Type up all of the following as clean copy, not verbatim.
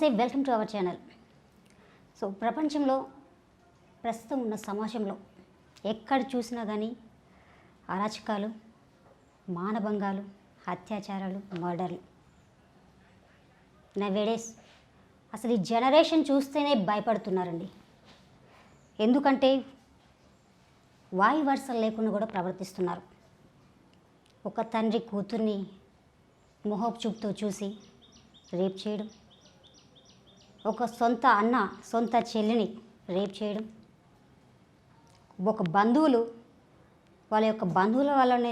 నమస్తే, welcome to our channel. So ప్రపంచంలో ప్రస్తుతం ఉన్న సమాజంలో ఎక్కడ చూసినా కానీ అరాచకాలు, మానభంగాలు, అత్యాచారాలు, మర్డర్లు. నవేడేస్ అసలు ఈ జనరేషన్ చూస్తేనే భయపడుతున్నారండి. ఎందుకంటే వాయి వరుసలు లేకుండా కూడా ప్రవర్తిస్తున్నారు. ఒక తండ్రి కూతుర్ని మొహపు చూపుతో చూసి రేప్ చేయడం, ఒక సొంత అన్న సొంత చెల్లిని రేప్ చేయడం, ఒక బంధువులు వాళ్ళ యొక్క బంధువుల వాళ్ళని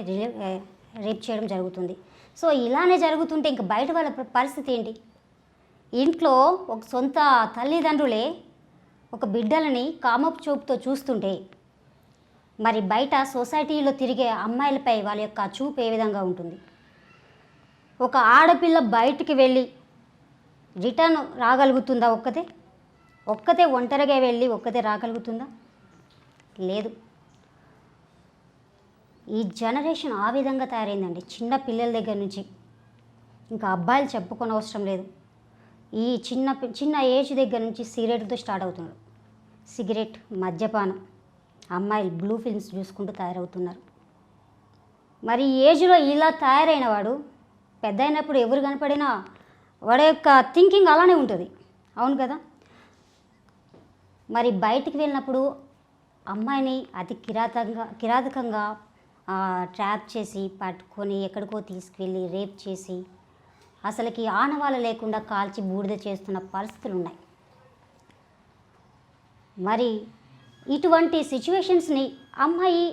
రేప్ చేయడం జరుగుతుంది. సో ఇలానే జరుగుతుంటే ఇంక బయట వాళ్ళ పరిస్థితి ఏంటి? ఇంట్లో ఒక సొంత తల్లిదండ్రులే ఒక బిడ్డలని కామపు చూపుతో చూస్తుంటే మరి బయట సొసైటీలో తిరిగే అమ్మాయిలపై వాళ్ళ యొక్క చూపు ఏ విధంగా ఉంటుంది? ఒక ఆడపిల్ల బయటికి వెళ్ళి రిటర్న్ రాగలుగుతుందా? ఒక్కతే ఒంటరిగా వెళ్ళి ఒక్కతే రాగలుగుతుందా? లేదు. ఈ జనరేషన్ ఆ విధంగా తయారైందండి. చిన్న పిల్లల దగ్గర నుంచి ఇంకా అబ్బాయిలు చెప్పుకొని అవసరం లేదు. ఈ చిన్న ఏజ్ దగ్గర నుంచి సిగరెట్తో స్టార్ట్ అవుతున్నారు. సిగరెట్, మద్యపానం, అమ్మాయిలు బ్లూ ఫిల్మ్స్ చూసుకుంటూ తయారవుతున్నారు. మరి ఈ ఏజ్లో ఇలా తయారైన వాడు పెద్ద అయినప్పుడు ఎవరు కనపడినా వాడి యొక్క థింకింగ్ అలానే ఉంటుంది. అవును కదా? మరి బయటికి వెళ్ళినప్పుడు అమ్మాయిని అతి కిరాతకంగా ట్రాప్ చేసి పట్టుకొని ఎక్కడికో తీసుకువెళ్ళి రేప్ చేసి అసలుకి ఆనవాళ్ళు లేకుండా కాల్చి బూడిద చేస్తున్న పరిస్థితులు ఉన్నాయి. మరి ఇటువంటి సిచ్యువేషన్స్ని అమ్మాయి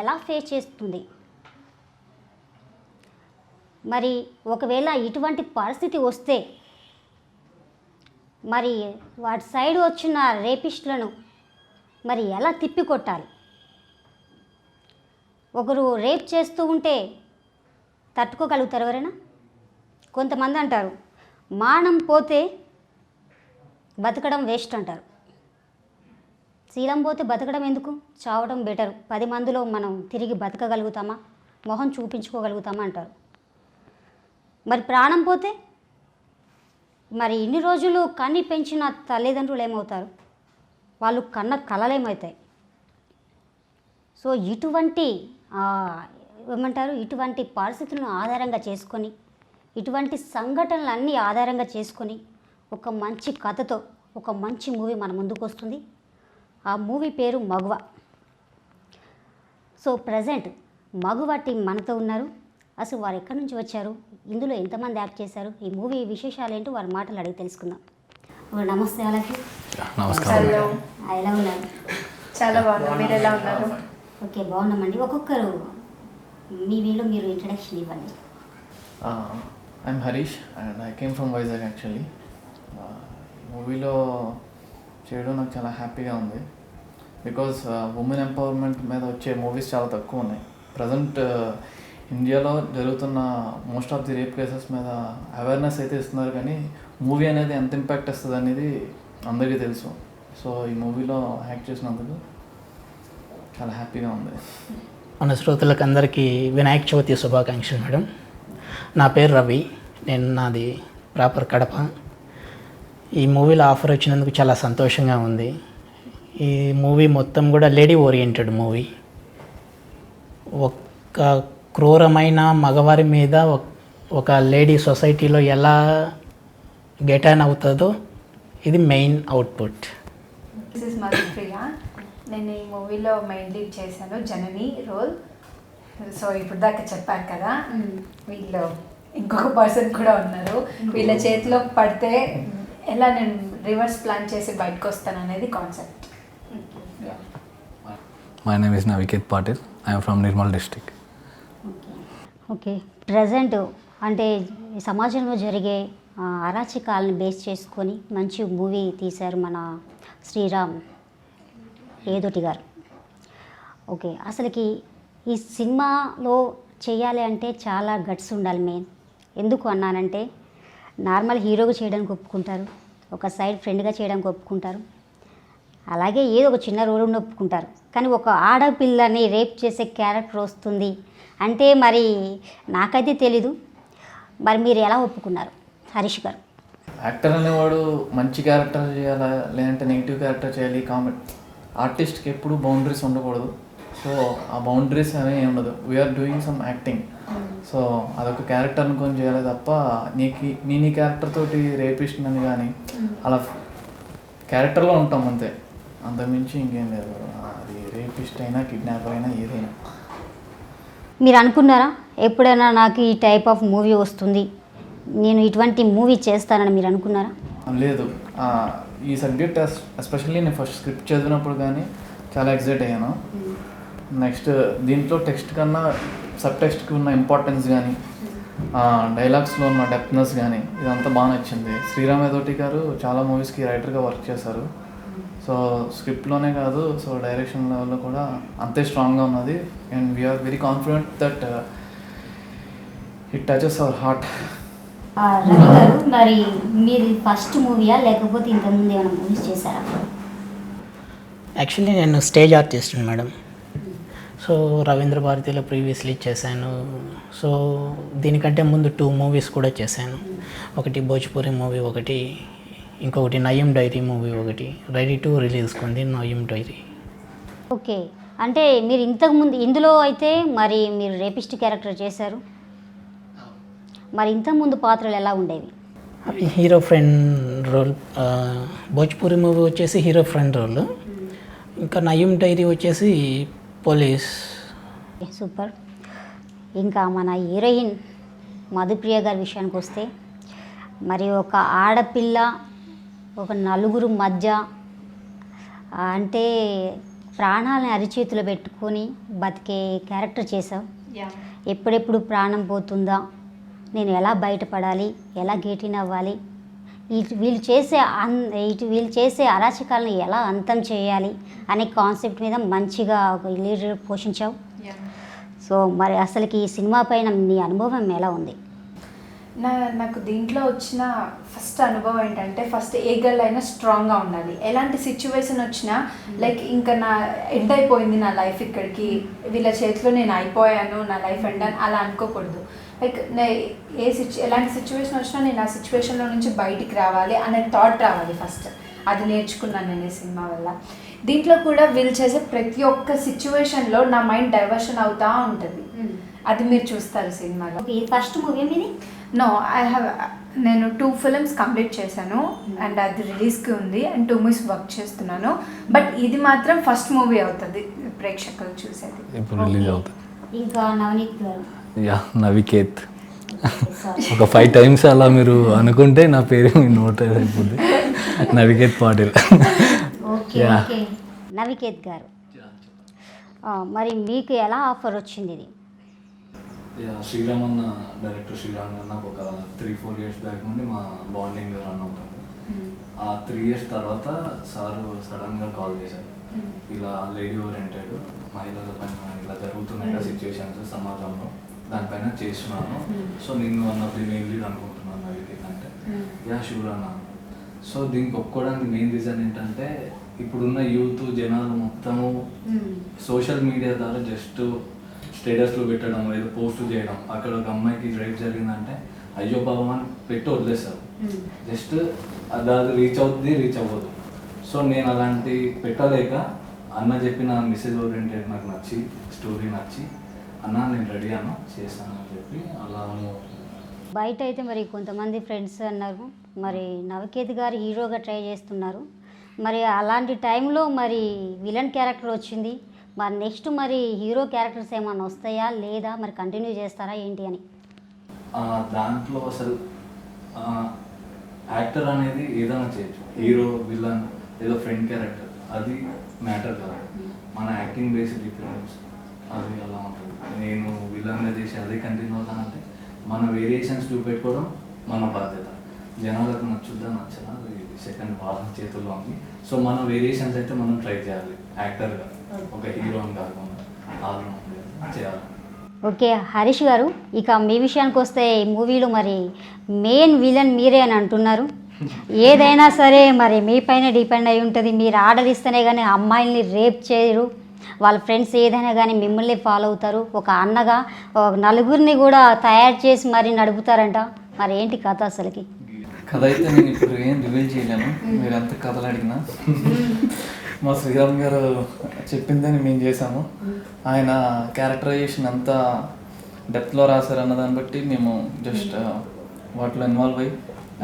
ఎలా ఫేస్ చేస్తుంది? మరి ఒకవేళ ఇటువంటి పరిస్థితి వస్తే మరి వాటి సైడ్ వచ్చిన రేపిస్టులను మరి ఎలా తిప్పికొట్టాలి? ఒకరు రేప్ చేస్తూ ఉంటే తట్టుకోగలుగుతారు ఎవరైనా? కొంతమంది అంటారు మానం పోతే బతకడం వేస్ట్ అంటారు. శీలం పోతే బతకడం ఎందుకు? చావడం బెటరు. 10 మందిలో మనం తిరిగి బతకగలుగుతామా, మొహం చూపించుకోగలుగుతామా అంటారు. మరి ప్రాణం పోతే మరి ఇన్ని రోజులు కన్ని పెంచిన తల్లిదండ్రులు ఏమవుతారు? వాళ్ళు కన్న కలలేమవుతాయి? సో ఇటువంటి ఇటువంటి పరిస్థితులను ఆధారంగా చేసుకొని, ఇటువంటి సంఘటనలన్నీ ఆధారంగా చేసుకొని ఒక మంచి కథతో ఒక మంచి మూవీ మన ముందుకు వస్తుంది. ఆ మూవీ పేరు మగువ. సో ప్రజెంట్ మగువ టీం మనతో ఉన్నారు. అసలు వారు ఎక్కడి నుంచి వచ్చారు, ఇందులో ఎంతమంది యాక్ట్ చేశారు, ఈ మూవీ విశేషాలు ఏంటో వారి మాటలు అడిగి తెలుసుకుందాం. నమస్తే వాళ్ళకి. నమస్కారం. ఎలా ఉన్నారు? చాలా బాగున్నాను. మీరు ఎలా ఉన్నారు? ఓకే, బాగున్నామండి. ఒక్కొక్కరు మీ వీళ్ళు మీరు ఇంట్రడక్షన్ ఇవ్వండి. I'm Harish and I came from Vizag actually. మూవీలో చేయడం నాకు చాలా హ్యాపీగా ఉంది. బికాజ్ ఉమెన్ ఎంపవర్మెంట్ మీద వచ్చే మూవీస్ చాలా తక్కువ ఉన్నాయి. ప్రజెంట్ ఇండియాలో జరుగుతున్న most of the rape cases మీద అవేర్నెస్ అయితే ఇస్తున్నారు, కానీ మూవీ అనేది ఎంత ఇంపాక్ట్ ఇస్తుంది అనేది అందరికీ తెలుసు. సో ఈ మూవీలో యాక్ట్ చేసినందుకు చాలా హ్యాపీగా ఉంది. మన శ్రోతలకు అందరికీ వినాయక చవితి శుభాకాంక్షలు మేడం. నా పేరు రవి, నాది ప్రాపర్ కడప. ఈ మూవీలో ఆఫర్ వచ్చినందుకు చాలా సంతోషంగా ఉంది. ఈ మూవీ మొత్తం కూడా లేడీ ఓరియంటెడ్ మూవీ. ఒక క్రూరమైన మగవారి మీద ఒక లేడీ సొసైటీలో ఎలా గెట్ ఆన్ అవుతుందో ఇది main output. This is Madhupriya. నేను ఈ మూవీలో మెయిన్ లీడ్ చేశాను, జనని రోల్. సో ఇప్పుడు దాకా చెప్పారు కదా, వీళ్ళు ఇంకొక పర్సన్ కూడా ఉన్నారు. వీళ్ళ చేతిలో పడితే ఎలా నేను రివర్స్ ప్లాన్ చేసి బయటకు వస్తాను అనేది concept. My name is Naviket Patil. I am from Nirmal district. Okay, present అంటే సమాజంలో జరిగే అరాచకాలను బేస్ చేసుకొని మంచి మూవీ తీశారు మన శ్రీరామ్ ఏదోటి గారు. ఓకే, అసలుకి ఈ సినిమాలో చేయాలి అంటే చాలా గట్స్ ఉండాలి మెయిన్. ఎందుకు అన్నానంటే నార్మల్ హీరోగా చేయడానికి ఒప్పుకుంటారు, ఒక సైడ్ ఫ్రెండ్గా చేయడానికి ఒప్పుకుంటారు, అలాగే ఏదో ఒక చిన్న రోల్ ఉండి ఒప్పుకుంటారు. కానీ ఒక ఆడపిల్లని రేప్ చేసే క్యారెక్టర్ వస్తుంది అంటే మరి నాకైతే తెలీదు. మరి మీరు ఎలా ఒప్పుకున్నారు హరీష్ గారు? యాక్టర్ అనేవాడు మంచి క్యారెక్టర్ చేయాలా లేదంటే నెగిటివ్ క్యారెక్టర్ చేయాలి. ఆర్టిస్ట్కి ఎప్పుడు బౌండరీస్ ఉండకూడదు. సో ఆ బౌండరీస్ అనేవి ఉండదు. We are doing some acting. So అదొక క్యారెక్టర్ అనుకొని చేయాలి తప్ప నీ క్యారెక్టర్ తోటి రేపిస్ట్ అని కానీ అలా క్యారెక్టర్లో ఉంటాం అంతే, అంతకుమించి ఇంకేం లేదు. అది రేపిస్ట్ అయినా కిడ్నాపర్ అయినా ఏదైనా. మీరు అనుకున్నారా ఎప్పుడైనా నాకు ఈ టైప్ ఆఫ్ మూవీ వస్తుంది, నేను ఇటువంటి మూవీ చేస్తానని మీరు అనుకున్నారా? లేదు, ఈ సబ్జెక్ట్ ఎస్పెషల్లీ నేను ఫస్ట్ స్క్రిప్ట్ చదివినప్పుడు కానీ చాలా ఎక్సైట్ అయ్యాను. నెక్స్ట్ దీంట్లో టెక్స్ట్ కన్నా సబ్ టెక్స్ట్కి ఉన్న ఇంపార్టెన్స్ కానీ డైలాగ్స్లో ఉన్న డెప్త్నెస్ కానీ ఇదంతా బాగా నచ్చింది. శ్రీరామ్ యదోటి గారు చాలా మూవీస్కి రైటర్గా వర్క్ చేశారు. సో స్క్రిప్ట్లోనే కాదు, సో డైరెక్షన్ లెవెల్లో కూడా అంతే స్ట్రాంగ్గా ఉన్నది. And we are very confident that it touches our heart. Ravi గారు, మరి మీరు ఫస్ట్ మూవీయా లేకపోతే ఇంతకుముందు ఏమైనా మూవీస్ చేశారా? యాక్చువల్లీ నేను stage artist madam. So Ravindra భారతిలో ప్రీవియస్లీ చేశాను. సో దీనికంటే ముందు 2 మూవీస్ కూడా చేశాను. ఒకటి భోజ్పురి మూవీ, ఇంకొకటి Nayeem diary movie, ready to రిలీజ్కి ఉంది నయీం డైరీ. ఓకే, అంటే మీరు ఇంతకుముందు ఇందులో అయితే మరి మీరు రేపిస్ట్ క్యారెక్టర్ చేశారు, మరి ఇంతకుముందు పాత్రలు ఎలా ఉండేవి? అవి hero friend role. Bhojpuri movie వచ్చేసి హీరో ఫ్రెండ్ రోల్, ఇంకా నయీం డైరీ వచ్చేసి పోలీస్. సూపర్. ఇంకా మన హీరోయిన్ మధుప్రియ గారి విషయానికి వస్తే, మరి ఒక ఆడపిల్ల ఒక నలుగురు మధ్య అంటే ప్రాణాలని అరిచేతిలో పెట్టుకొని బతికే క్యారెక్టర్ చేసావు. ఎప్పుడెప్పుడు ప్రాణం పోతుందా, నేను ఎలా బయటపడాలి, ఎలా గెటిన్ అవ్వాలి, వీళ్ళు చేసే అరాచకాలను ఎలా అంతం చేయాలి అనే కాన్సెప్ట్ మీద మంచిగా ఒక లీడర్ పోషించావు. సో మరి అసలుకి ఈ సినిమా పైన నీ అనుభవం ఎలా ఉంది? నాకు దీంట్లో వచ్చిన ఫస్ట్ అనుభవం ఏంటంటే, ఫస్ట్ ఏ గర్ల్ అయినా స్ట్రాంగ్గా ఉండాలి. ఎలాంటి సిచ్యువేషన్ వచ్చినా లైక్ ఇంకా నా ఎండ్ అయిపోయింది నా లైఫ్, ఇక్కడికి వీళ్ళ చేతిలో నేను అయిపోయాను, నా లైఫ్ ఎండ్ అని అలా అనుకోకూడదు. లైక్ ఎలాంటి సిచ్యువేషన్ వచ్చినా నేను ఆ సిచ్యువేషన్లో నుంచి బయటికి రావాలి అనే థాట్ రావాలి ఫస్ట్. అది నేర్చుకున్నాను నేను ఈ సినిమా వల్ల. దీంట్లో కూడా వీళ్ళు చేసే ప్రతి ఒక్క సిచ్యువేషన్లో నా మైండ్ డైవర్షన్ అవుతూ ఉంటుంది. అది మీరు చూస్తారు సినిమాలో. ఇది ఫస్ట్ మూవీ మీది? నో, నేను 2 ఫిల్మ్స్ కంప్లీట్ చేశాను అండ్ అది రిలీజ్కి ఉంది అండ్ 2 మూవీస్ వర్క్ చేస్తున్నాను. బట్ ఇది మాత్రం ఫస్ట్ మూవీ అవుతుంది ప్రేక్షకులు చూసేది. ఇప్పుడు రిలీజ్ అవుతుంది. ఇంకా నవనీత్ గారు? యా, నవికేత్. ఒక 5 టైమ్స్ అలా మీరు అనుకుంటే నా పేరు మీ నోట్ అయిపోద్ది. నవికేత్ పాటిల్. Okay okay. నవికేత్ గారు, మరి మీకు ఎలా ఆఫర్ వచ్చింది ఇది? శ్రీరామ్ అన్న, డైరెక్టర్ శ్రీరామ్ అన్న నాకు ఒక 3-4 ఇయర్స్ బ్యాక్ నుండి మా బాండింగ్ రన్ అవుతుంది. ఆ 3 ఇయర్స్ తర్వాత సారు సడన్గా కాల్ చేశారు, ఇలా లేడీ ఓరియంటెడ్ మహిళల పైన ఇలా జరుగుతున్నాయి సిచ్యువేషన్స్ సమాజంలో, దానిపైన చేస్తున్నాను. సో నేను అన్నప్పుడు మెయిన్ లీడ్ అనుకుంటున్నాను నవికేత్ అంటే. యా షూర్ అన్న. సో దీనికి ఒప్పుకోవడానికి మెయిన్ రీజన్ ఏంటంటే, ఇప్పుడున్న యూత్ జనాలు మొత్తము సోషల్ మీడియా ద్వారా జస్ట్ స్టేటస్లో పెట్టడం, ఏదో పోస్ట్ చేయడం, అక్కడ ఒక అమ్మాయికి రేప్ జరిగిందంటే అయ్యో పాపం అని పెట్టి వదిలేస్తారు. జస్ట్ అది రీచ్ అవ్వదు. సో నేను అలాంటి పెట్టలేక అన్న చెప్పిన మెసేజ్ ఓరియంటెడ్ నాకు నచ్చి, స్టోరీ నచ్చి, అన్న నేను రెడీ అన్న చేస్తాను అని చెప్పి అలా. బయట అయితే మరి కొంతమంది ఫ్రెండ్స్ అన్నారు, మరి నవకేత్ గారు హీరోగా ట్రై చేస్తున్నారు, మరి అలాంటి టైంలో మరి విలన్ క్యారెక్టర్ వచ్చింది, మరి నెక్స్ట్ మరి హీరో క్యారెక్టర్స్ ఏమైనా వస్తాయా లేదా, మరి కంటిన్యూ చేస్తారా ఏంటి అని? దాంట్లో అసలు యాక్టర్ అనేది ఏదైనా చేయొచ్చు. హీరో, విలన్, ఏదో ఫ్రెండ్ క్యారెక్టర్ అది మ్యాటర్ కాదు. మన యాక్టింగ్ బేస్డ్ డిఫరెన్స్ అది అలా ఉంటుంది. నేను విలన్గా చేసి అదే కంటిన్యూ అవుతానంటే మన వేరియేషన్స్ చూపెట్టుకోవడం మన బాధ్యత. జనాలకు నచ్చుద్దా నచ్చదా అది సెకండ్ వాళ్ళ చేతుల్లో ఉంది. సో మన వేరియేషన్స్ అయితే మనం ట్రై చేయాలి యాక్టర్గా, ఒక హీరో అని కాకుండా ఆల్రౌండ్ చేయాలి. ఓకే హరీష్ గారు, ఇక మీ విషయానికి వస్తే ఈ మూవీలో మరి మెయిన్ విలన్ మీరే అని అంటున్నారు. ఏదైనా సరే మరి మీ పైన డిపెండ్ అయి ఉంటుంది. మీరు ఆర్డర్ ఇస్తేనే కానీ అమ్మాయిల్ని రేప్ చేయరు, వాళ్ళ ఫ్రెండ్స్ ఏదైనా కానీ మిమ్మల్ని ఫాలో అవుతారు. ఒక అన్నగా నలుగురిని కూడా తయారు చేసి మరి నడుపుతారంట. మరి ఏంటి కథ అసలుకి? కథ అయితే నేను ఇప్పుడు ఏం రివీల్ చేయలేను, మీరు ఎంత కథలు అడిగినా. మా శ్రీరామ్ గారు చెప్పిందని మేము చేసాము. ఆయన క్యారెక్టరైజేషన్ అంతా డెప్త్లో రాశారు అన్న దాన్ని బట్టి మేము జస్ట్ వాటిలో ఇన్వాల్వ్ అయ్యి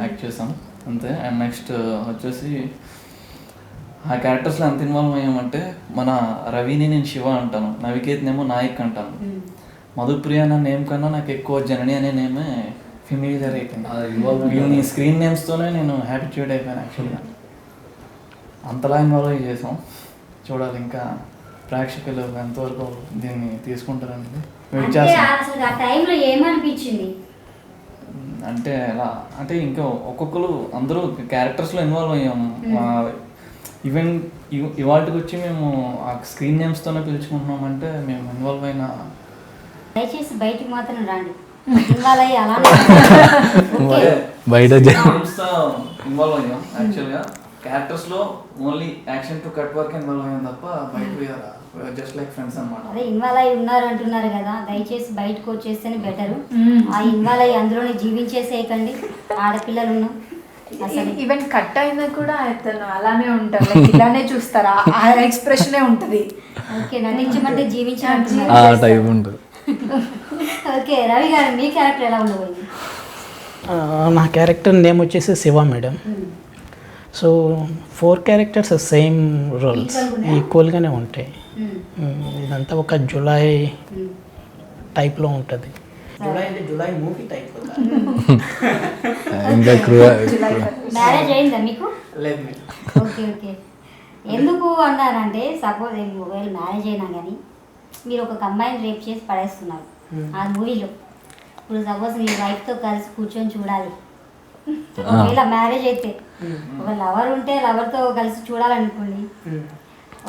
యాక్ట్ చేసాం అంతే. అండ్ నెక్స్ట్ వచ్చేసి ఆ క్యారెక్టర్స్లో ఎంత ఇన్వాల్వ్ అయ్యామంటే, మన రవిని నేను శివ అంటాను, నవికేత్నేమో నాయక్ అంటాను, మధుప్రియ అన్న నేమ్ కన్నా నాకు ఎక్కువ జనని అనే నేమే ఫెమిలియర్ అయిపోయింది. వీళ్ళని స్క్రీన్ నేమ్స్తోనే నేను హ్యాబిట్యూడ్ అయిపోయాను యాక్చువల్గా. అంతలా ఇన్వాల్వ్ అయ్యి చేసాం. చూడాలి ఇంకా ప్రేక్షకులు ఎంతవరకు దీన్ని తీసుకుంటారనేది వెయిట్ చేస్తాం. అసలు ఆ టైంలో ఏమనిపించింది? అంటే ఎలా అంటే ఇంకా ఒక్కొక్కరు అందరూ క్యారెక్టర్స్లో ఇన్వాల్వ్ అయ్యాము. ఈవెన్ ఇవాళకి వచ్చి మేము ఆ స్క్రీన్ నేమ్స్తోనే పిలుచుకుంటున్నామంటే మేము ఇన్వాల్వ్ అయిన. దయచేసి బయటికి మాత్రం రాండి, ఇన్వాల్వ్ అయ్యి అలా బయట ఇన్వాల్వ్ అయ్యాం. యాక్చువల్గా క్యారెక్టర్స్లో only action to cut work involve అయ్యాం తప్ప బయట జస్ట్ లైక్ ఫ్రెండ్స్ అన్నమాట. అదే ఇన్వాల్వ్ అయ్యి ఉన్నారు అంటున్నారు కదా, దయచేసి బయటకు వచ్చేస్తేనే బెటరు. ఆ ఇన్వాల్వ్ అయ్యి అందులోనే జీవించేసేయకండి, ఆడపిల్లలు ఉన్నాం. అసలు ఈవెన్ కట్ అయినా కూడా అతను అలానే ఉంటారు, ఇలానే చూస్తారు, ఆ ఎక్స్ప్రెషనే ఉంటుంది. ఓకే, నటించమంటే జీవించాలంటే టైప్ ఉంటుంది. ఓకే, రవి గారు మీ క్యారెక్టర్ ఎలా ఉండబోయింది? నా క్యారెక్టర్ నేమ్ వచ్చేసి Shiva madam. So 4 characters same roles, ఈక్వల్గానే ఉంటాయి. ఇదంతా ఒక జులై టైప్లో ఉంటుంది. జులై అంటే జులై మూవీ టైప్. మ్యారేజ్ అయిందా మీకు? లేదు మేడం. Okay okay. ఎందుకు అన్నారంటే, సపోజ్ ఒకవేళ మ్యారేజ్ అయినా కానీ మీరు ఒక అమ్మాయిని రేప్ చేసి పడేస్తున్నారు ఆ మూవీలో. ఇప్పుడు సపోజ్ మీ వైఫ్తో కలిసి కూర్చొని చూడాలి, ఒకవేళ మ్యారేజ్ అయితే ఒక లవర్ ఉంటే లవర్తో కలిసి చూడాలనుకోండి,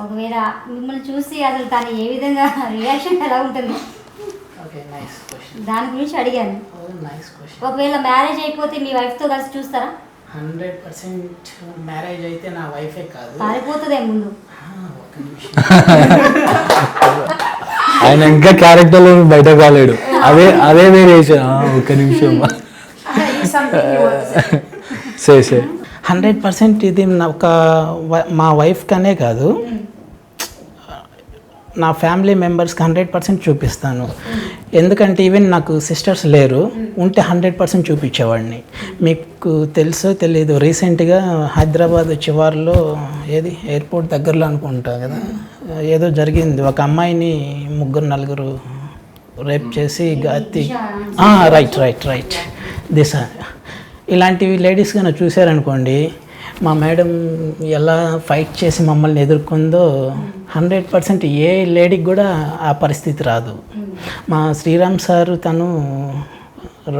ఒకవేళ మిమ్మల్ని చూసి అసలు తను ఏ విధంగా రియాక్షన్ ఎలా ఉంటుంది? దాని గురించి అడిగాను. ఒకవేళ మ్యారేజ్ అయిపోతే మీ వైఫ్తో కలిసి చూస్తారా? 100% మ్యారేజ్ అయితే నా వైఫే కాదు, పారిపోతుందే ముందు. ఆయన ఇంకా క్యారెక్టర్లో బయట కాలేడు, అదే వేరియేషన్. ఒక్క నిమిషం. 100% ఇది మా వైఫ్ కనే కాదు, నా ఫ్యామిలీ మెంబర్స్కి 100% చూపిస్తాను. ఎందుకంటే ఈవెన్ నాకు సిస్టర్స్ లేరు, ఉంటే 100% చూపించేవాడిని. మీకు తెలుసో తెలీదు, రీసెంట్గా హైదరాబాద్ చివరిలో ఏది ఎయిర్పోర్ట్ దగ్గరలో అనుకుంటా కదా, ఏదో జరిగింది. ఒక అమ్మాయిని 3-4 రేప్ చేసి గతి. రైట్ దిశ. ఇలాంటివి లేడీస్ కన్నా చూశారనుకోండి, మా మేడం ఎలా ఫైట్ చేసి మమ్మల్ని ఎదుర్కొందో 100% ఏ లేడీకి కూడా ఆ పరిస్థితి రాదు. మా శ్రీరామ్ సారు తను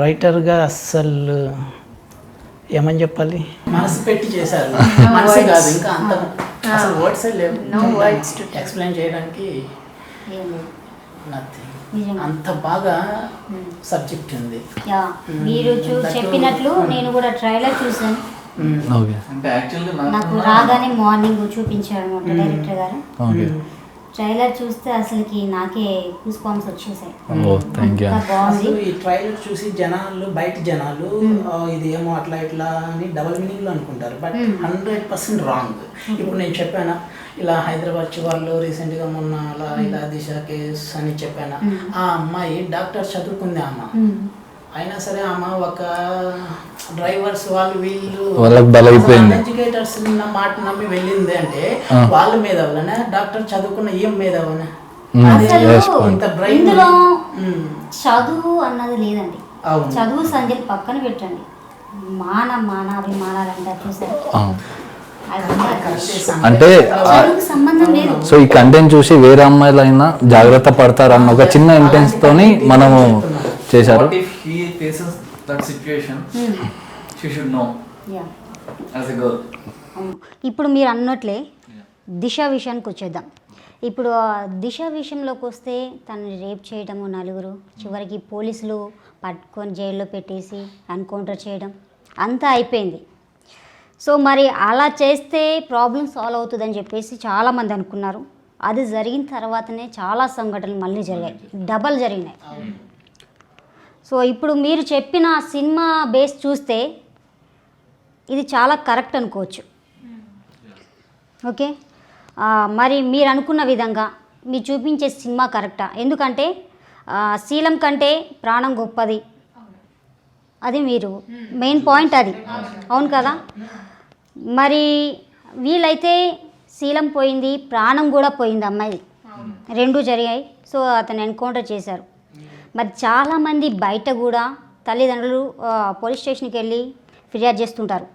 రైటర్గా అస్సలు ఏమని చెప్పాలి, మనసు పెట్టి చేశారు. మనసు కాదు, ఇంకా అంత అసలు వర్డ్స్ లేవు ఎక్స్ప్లెయిన్ చేయడానికి. నథింగ్. అంత బాగా సబ్జెక్ట్ ఉంది. మీరు చెప్పినట్లు నేను కూడా ట్రైలర్ చూసాను. అంటే యాక్చువల్గా నాకు రాగానే మార్నింగ్ చూపించాడు అనమాట డైరెక్టర్ గారు. ట్రైలర్ చూస్తే అసలుకి నాకే గూస్ బంప్స్ వచ్చేసాయి. బాగుంది. ఈ ట్రైలర్ చూసి బయట జనాలు ఇది ఏమో అట్లా ఇట్లా అని డబల్ మీనింగ్లో అనుకుంటారు, బట్ 100% రాంగ్. ఇప్పుడు నేను చెప్పాను ఇలా హైదరాబాద్ చివర్లో రీసెంట్గా మొన్న ఇలా దిశ కేస్ అని చెప్పాను. ఆ అమ్మాయి డాక్టర్ చదువుకుంది అమ్మ, అయినా సరే ఆమె ఒక డ్రైవర్స్ వాళ్ళకి బలైపోయింది. ఎడ్యుకేటర్స్ మాట నమ్మి వెళ్ళింది అంటే వాళ్ళ మీద వలన డాక్టర్ చదువుకున్న ఏం మీద వలన ఇందులో చదువు అన్నది లేదండి. చదువు సంజయ్ పక్కన పెట్టండి, మానాభిమానాలు అంటారు చూసారు, అంటే సంబంధం లేదు. సో ఈ కంటెంట్ చూసి వేరే అమ్మాయిలైనా జాగ్రత్త పడతారన్న ఒక చిన్న ఇంటెన్స్ తోని మనము చేశారు. ఇప్పుడు మీరు అన్నట్లే దిశ విషయానికి వచ్చేద్దాం. ఇప్పుడు దిశ విషయంలోకి వస్తే తనని రేప్ చేయడము, 4 చివరికి పోలీసులు పట్టుకొని జైల్లో పెట్టేసి ఎన్కౌంటర్ చేయడం అంతా అయిపోయింది. సో మరి అలా చేస్తే ప్రాబ్లం సాల్వ్ అవుతుందని చెప్పేసి చాలామంది అనుకున్నారు. అది జరిగిన తర్వాతనే చాలా సంఘటనలు మళ్ళీ జరిగాయి, డబల్ జరిగినాయి. సో ఇప్పుడు మీరు చెప్పిన సినిమా బేస్ చూస్తే ఇది చాలా కరెక్ట్ అనుకోవచ్చు. ఓకే, మరి మీరు అనుకున్న విధంగా మీరు చూపించే సినిమా కరెక్టా? ఎందుకంటే శీలం కంటే ప్రాణం గొప్పది, అది మీరు మెయిన్ పాయింట్ అది, అవును కదా? మరి వీళ్ళైతే శీలం పోయింది, ప్రాణం కూడా పోయింది అమ్మాయి, రెండూ జరిగాయి. సో అతను ఎన్కౌంటర్ చేశారు. మరి చాలామంది బయట కూడా తల్లిదండ్రులు పోలీస్ స్టేషన్కి వెళ్ళి ఫిర్యాదు చేస్తుంటారు,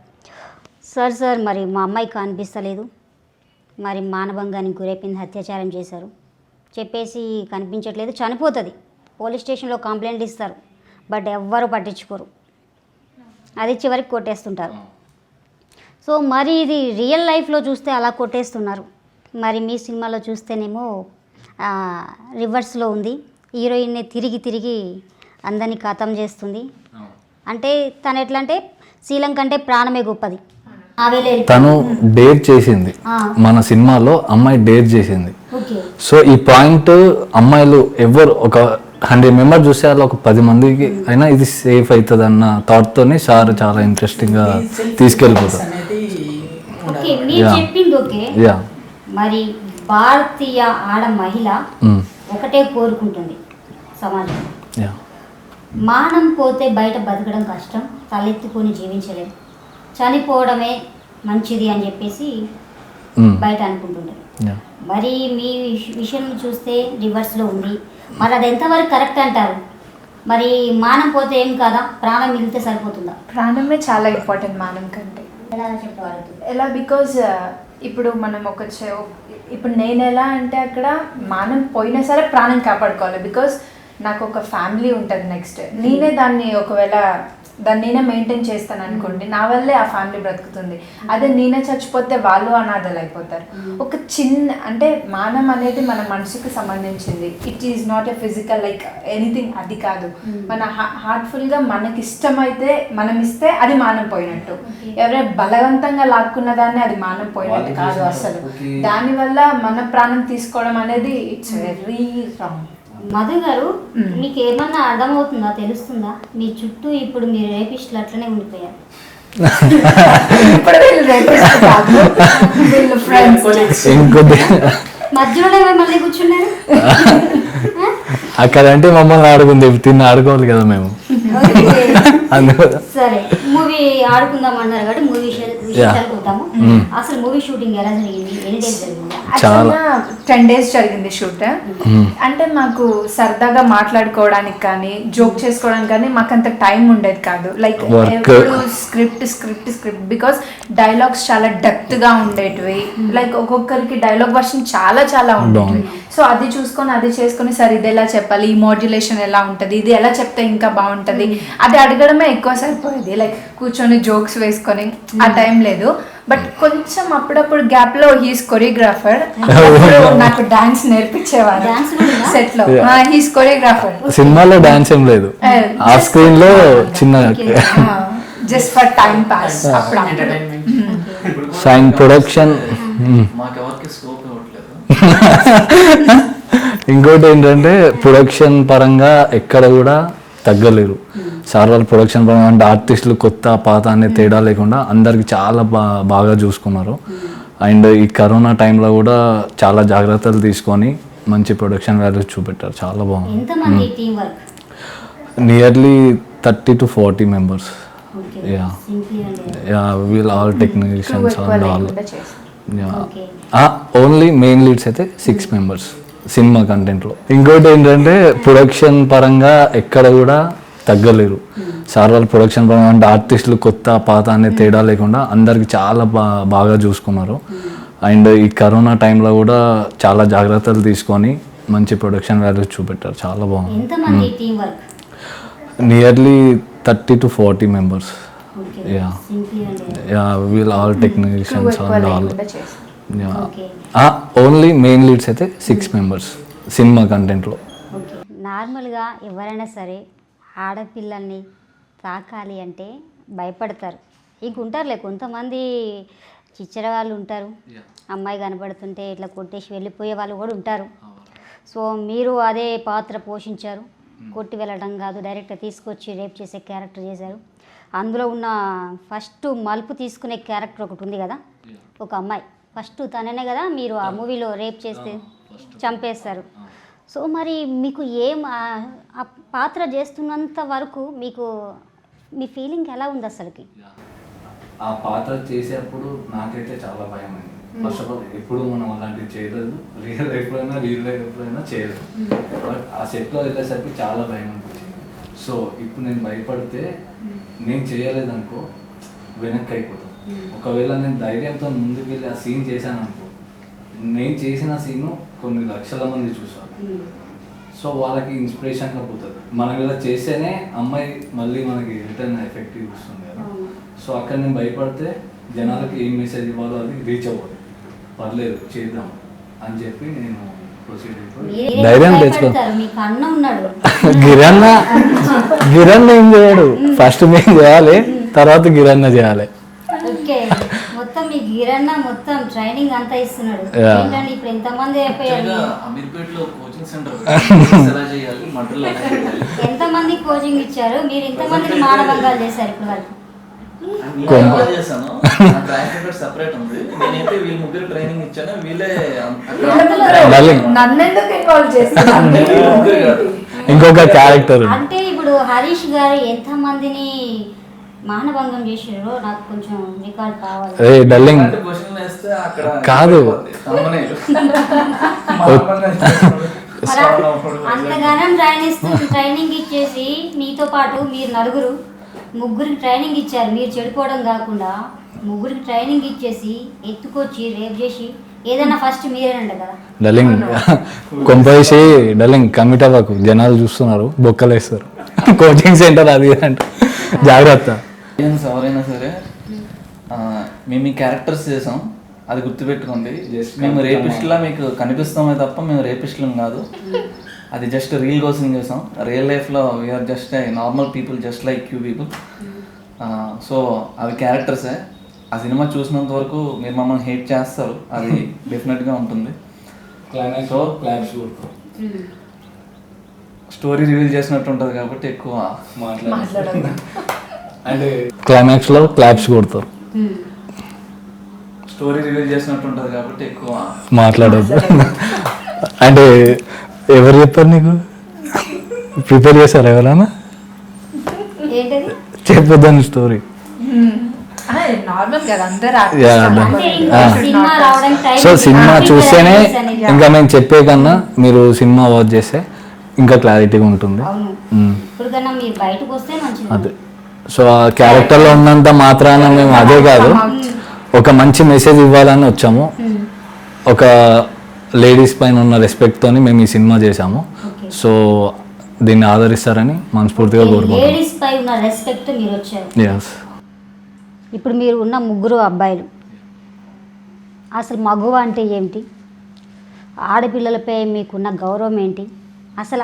సార్ మరి మా అమ్మాయి కనిపిస్తలేదు, మరి మానభంగానికి గురైపోయింది, అత్యాచారం చేశారు చెప్పేసి కనిపించట్లేదు, చనిపోతుంది. పోలీస్ స్టేషన్లో కంప్లైంట్ ఇస్తారు, బట్ ఎవ్వరు పట్టించుకోరు, అది చివరికి కొట్టేస్తుంటారు. సో మరి ఇది రియల్ లైఫ్లో చూస్తే అలా కొట్టేస్తున్నారు. మరి మీ సినిమాలో చూస్తేనేమో రివర్స్లో ఉంది, హీరోయిన్నే తిరిగి అందరినీ ఖతం చేస్తుంది. అంటే తను ఎట్లా అంటే శీలం కంటే ప్రాణమే గొప్పది. తను డేర్ చేసింది మన సినిమాలో, అమ్మాయి డేర్ చేసింది. సో ఈ పాయింట్ అమ్మాయిలు ఎవరు ఒక 100 మెంబర్ చూసే వాళ్ళు ఒక 10 మందికి అయినా ఇది సేఫ్ అవుతుంది అన్న థాట్తోనే సార్ చాలా ఇంట్రెస్టింగ్గా తీసుకెళ్ళిపోతారు. మరి భారతీయ ఆడ మహిళ ఒకటే కోరుకుంటుంది సమాజం, మానం పోతే బయట బతకడం కష్టం, తలెత్తుకొని జీవించలేము, చనిపోవడమే మంచిది అని చెప్పేసి బయట అనుకుంటుంటారు. మరి మీ విషయం చూస్తే రివర్స్లో ఉంది. మరి అది ఎంతవరకు కరెక్ట్ అంటారు? మరి మానం పోతే ఏం కాదా, ప్రాణం మిగిలితే సరిపోతుందా? ప్రాణమే చాలా ఇంపార్టెంట్ మానం కంటే. ఎలా చెప్పాలి? ఎలా బికాజ్ ఇప్పుడు మనం ఇప్పుడు నేను ఎలా అంటే అక్కడ మానం పోయినా సరే ప్రాణం కాపాడుకోవాలి. బికాజ్ నాకు ఒక ఫ్యామిలీ ఉంటుంది, నెక్స్ట్ నేనే దాన్ని ఒకవేళ నేనే మెయింటైన్ చేస్తాను అనుకోండి, నా వల్లే ఆ ఫ్యామిలీ బ్రతుకుతుంది. అదే నేనే చచ్చిపోతే వాళ్ళు అనాథలు అయిపోతారు. ఒక చిన్న అంటే మానం అనేది మన మనసుకి సంబంధించింది. It is not a physical like anything, అది కాదు. మన హార్ట్ఫుల్గా మనకి ఇష్టమైతే మనం ఇస్తే అది మానం పోయినట్టు. ఎవరైనా బలవంతంగా లాక్కున్న దాన్ని అది మానం పోయినట్టు కాదు అసలు. దానివల్ల మన ప్రాణం తీసుకోవడం అనేది ఇట్స్ వెరీ రాంగ్. మధు గారు, మీకు ఏమన్నా అర్థమవుతుందా, తెలుస్తుందా? మీ చుట్టూ ఇప్పుడు మీరు రేపిస్టులు అట్లనే ఉండిపోయారు. మధ్యలో మళ్ళీ కూర్చున్నారు అక్కడ. అంటే మమ్మల్ని ఆడుకుంది, ఆడుకోవాలి కదా మేము. సరే, మూవీ ఆడుకుందాం అన్నారు కాబట్టి మూవీ విషయాలకు వద్దాము. అసలు మూవీ షూటింగ్ ఎలా జరిగింది, ఎన్ని డేస్ జరిగింది? 10 days జరిగింది షూట్. అంటే మాకు సరదాగా మాట్లాడుకోవడానికి కానీ జోక్ చేసుకోవడానికి కానీ మాకు అంత టైం ఉండేది కాదు. లైక్ ఎప్పుడు స్క్రిప్ట్ బికాస్ డైలాగ్స్ చాలా డెప్త్ గా ఉండేటివి. లైక్ ఒక్కొక్కరికి డైలాగ్ వర్షన్ చాలా ఉండేటివి. సో అది చూసుకొని అది చేసుకొని సరే ఇది ఎలా చెప్పాలి, ఈ మాడ్యులేషన్ ఎలా ఉంటుంది, ఇది ఎలా చెప్తే ఇంకా బాగుంటుంది, అది అడగడమే ఎక్కువ సరిపోయేది. లైక్ కూర్చొని జోక్స్ వేసుకొని ఆ టైం లేదు. బట్ కొంచెం అప్పుడప్పుడు గ్యాప్ లో హీస్ కొరియోగ్రాఫర్, నాకు డాన్స్ నేర్పించేవారు సెట్ లో. His choreographer. సినిమాలో డాన్స్ ఏం లేదు, ఆ స్క్రీన్ లో చిన్న just for time pass. Sign production. ఇంకోటి ఏంటంటే ప్రొడక్షన్ పరంగా ఎక్కడ కూడా తగ్గలేరు సార్ వాళ్ళు. ప్రొడక్షన్ పరంగా అంటే ఆర్టిస్టులు కొత్త పాత అనే తేడా లేకుండా అందరికి చాలా బాగా చూసుకున్నారు. అండ్ ఈ కరోనా టైంలో కూడా చాలా జాగ్రత్తలు తీసుకొని మంచి ప్రొడక్షన్ వాల్యూస్ చూపెట్టారు. చాలా బాగుంది. Nearly 30 to 40 members. We'll all technicians and all. Only main leads అయితే 6 members సినిమా కంటెంట్లో. ఇంకోటి ఏంటంటే ప్రొడక్షన్ పరంగా ఎక్కడ కూడా తగ్గలేరు సార్ వాళ్ళు. ప్రొడక్షన్ పరంగా అంటే ఆర్టిస్టులు కొత్త పాత అనే తేడా లేకుండా అందరికి చాలా బాగా చూసుకున్నారు. అండ్ ఈ కరోనా టైంలో కూడా చాలా జాగ్రత్తలు తీసుకొని మంచి ప్రొడక్షన్ వాల్యూస్ చూపెట్టారు. చాలా బాగుంది. Nearly 30 to 40 members. We'll all technicians and all. Only main leads అయితే 6 members సినిమా కంటెంట్లో. నార్మల్గా ఎవరైనా సరే ఆడపిల్లల్ని తాకాలి అంటే భయపడతారు. ఇంక ఉంటారులే కొంతమంది చిచ్చర వాళ్ళు ఉంటారు, అమ్మాయి కనపడుతుంటే ఇట్లా కొట్టేసి వెళ్ళిపోయే వాళ్ళు కూడా ఉంటారు. సో మీరు అదే పాత్ర పోషించారు. కొట్టి వెళ్ళడం కాదు, డైరెక్ట్గా తీసుకొచ్చి రేప్ చేసే క్యారెక్టర్ చేశారు. అందులో ఉన్న ఫస్ట్ మలుపు తీసుకునే క్యారెక్టర్ ఒకటి ఉంది కదా, ఒక అమ్మాయి ఫస్ట్ తననే కదా మీరు ఆ మూవీలో రేప్ చేస్తే చంపేస్తారు. సో మరి మీకు ఏం ఆ పాత్ర చేస్తున్నంత వరకు మీకు మీ ఫీలింగ్ ఎలా ఉంది అసలుకి? ఆ పాత్ర చేసేప్పుడు నాకైతే చాలా భయం అయింది. ఫస్ట్ ఆఫ్ ఆల్ ఎప్పుడు మనం అలాంటివి చేయలేదు, రియల్ ఎప్పుడైనా చేయలేదు. బట్ ఆ సెట్లో వెళ్ళేసరికి చాలా భయం అనిపించింది. సో ఇప్పుడు నేను భయపడితే నేను చేయలేదనుకో వెనక్కి అయిపోతాను. ఒకవేళ నేను ధైర్యంతో ముందుకు వెళ్ళి ఆ సీన్ చేశాను అనుకో, నేను చేసిన సీను కొన్ని లక్షల మంది చూసాను. సో వాళ్ళకి ఇన్స్పిరేషన్గా పోతుంది. మనం ఇలా చేస్తేనే అమ్మాయి మళ్ళీ మనకి రిటర్న్ ఎఫెక్టివ్ వస్తుంది కదా. సో అక్కడ నేను భయపడితే జనాలకి ఏం మెసేజ్ ఇవ్వాలో అది రీచ్ అవ్వదు. పర్లేదు చేద్దాం అని చెప్పి నేను ప్రొసీడ్ అయిపోయి ధైర్యం తెచ్చుకో. మీకు అన్న ఉన్నాడు, గిరన్న ఏం చేయడు, ఫస్ట్ మేము చేయాలి, తర్వాత గిరన్న చేయాలి. ఓకే, మొత్తం మీ గిరన్న మొత్తం ట్రైనింగ్ అంతా ఇస్తున్నాడు. Yeah. ఏంటంటే ఇప్పుడు ఎంతమంది అయిపోయారు, అమీర్పేటలో కోచింగ్ సెంటర్ ఎలా చేయాలి, మంటలు ఎలా చేయాలి, ఎంతమంది కోచింగ్ ఇచ్చారు, మీరు ఇంతమందిని మానభంగాలు చేశారు ఇప్పుడు వరకు? నేను చేశాను. నా ట్రాక్ రికార్డ్ సెపరేట్ ఉంది. నేనైతే వీళ్ళు ముగ్గురు ట్రైనింగ్ ఇచ్చాను. వీళ్ళే నన్నెందుకు ఇన్వాల్వ్ చేస్తున్నారు? ముగ్గురు కాదు, ఇంకొక క్యారెక్టర్ అంటే ఇప్పుడు హరీష్ గారు ఎంతమందిని మానభంగం చేసారో నాకు కొంచెం రికార్డ్ కావాలి. డల్లింగ్ అలాంటి క్వశ్చన్లు వేస్తే అక్కడ కాదు. అంతగానం ట్రైనింగ్ ఇచ్చేసి మీతో పాటు మీరు నలుగురు ముగ్గురికి ట్రైనింగ్ ఇచ్చారు. మీరు చెడిపోవడం కాకుండా ముగ్గురికి ట్రైనింగ్ ఇచ్చేసి ఎత్తుకొచ్చి రేప్ చేసి ఏదైనా ఫస్ట్ మీరేనంట కదా. డల్లింగ్ కొంపేసి డల్లింగ్ కమిట్ అవ్వకు, జనాలు చూస్తున్నారు, బొక్కలేస్తారు. కోచింగ్ సెంటర్ అది అంటే జాగ్రత్త. ఎవరైనా సరే మేము ఈ క్యారెక్టర్స్ చేసాం, అది గుర్తుపెట్టుకోండి. మేము రేపిస్ట్లా మీకు కనిపిస్తామే తప్ప మేము రేపిస్ట్లం కాదు. అది జస్ట్ రీల్ కోసం చేసాం. రియల్ లైఫ్లో we are just normal people, just like you people. So అవి క్యారెక్టర్సే. ఆ సినిమా చూసినంత వరకు మీరు మమ్మల్ని హేట్ చేస్తారు, అది డెఫినెట్గా ఉంటుంది. క్లైమాక్స్ క్లాప్స్ కొడతాం, స్టోరీ రివీల్ చేసినట్టు ఉంటుంది కాబట్టి ఎక్కువ మాట్లాడదు. అంటే క్లైమాక్స్ లో క్లాప్స్ కొడతారు, స్టోరీ రివీల్ చేసినట్టు ఉంటుంది కాబట్టి ఎక్కువ మాట్లాడదు. అంటే ఎవరు చెప్పారు నీకు? ప్రిపేర్ చేశారు ఎవరైనా? ఏంటది? చెప్పొద్దని స్టోరీ. నార్మల్ కదా అందరూ అంటే ఇంకో సినిమా రావడానికి టైం సో సినిమా చూస్తేనే ఇంకా మేము చెప్పే కన్నా మీరు సినిమా వాచ్ చేస్తే ఇంకా క్లారిటీగా ఉంటుంది. అవును, ఇప్పుడు కన్నా మీరు బయటకు వస్తే మంచిది. అదే. సో ఆ క్యారెక్టర్లో ఉన్నంత మాత్రాన మేము అదే కాదు, ఒక మంచి మెసేజ్ ఇవ్వాలని వచ్చాము. ఒక లేడీస్ పైన ఉన్న రెస్పెక్ట్తోని మేము ఈ సినిమా చేసాము. సో దీన్ని ఆదరిస్తారని మనస్ఫూర్తిగా కోరుకుంటున్నాం. లేడీస్ పై ఉన్న రెస్పెక్ట్ మీరు వచ్చారు. ఎస్. ఇప్పుడు మీరు ఉన్న ముగ్గురు అబ్బాయిలు అసలు మగువ అంటే ఏమిటి, ఆడపిల్లలపై మీకున్న గౌరవం ఏంటి, అసలు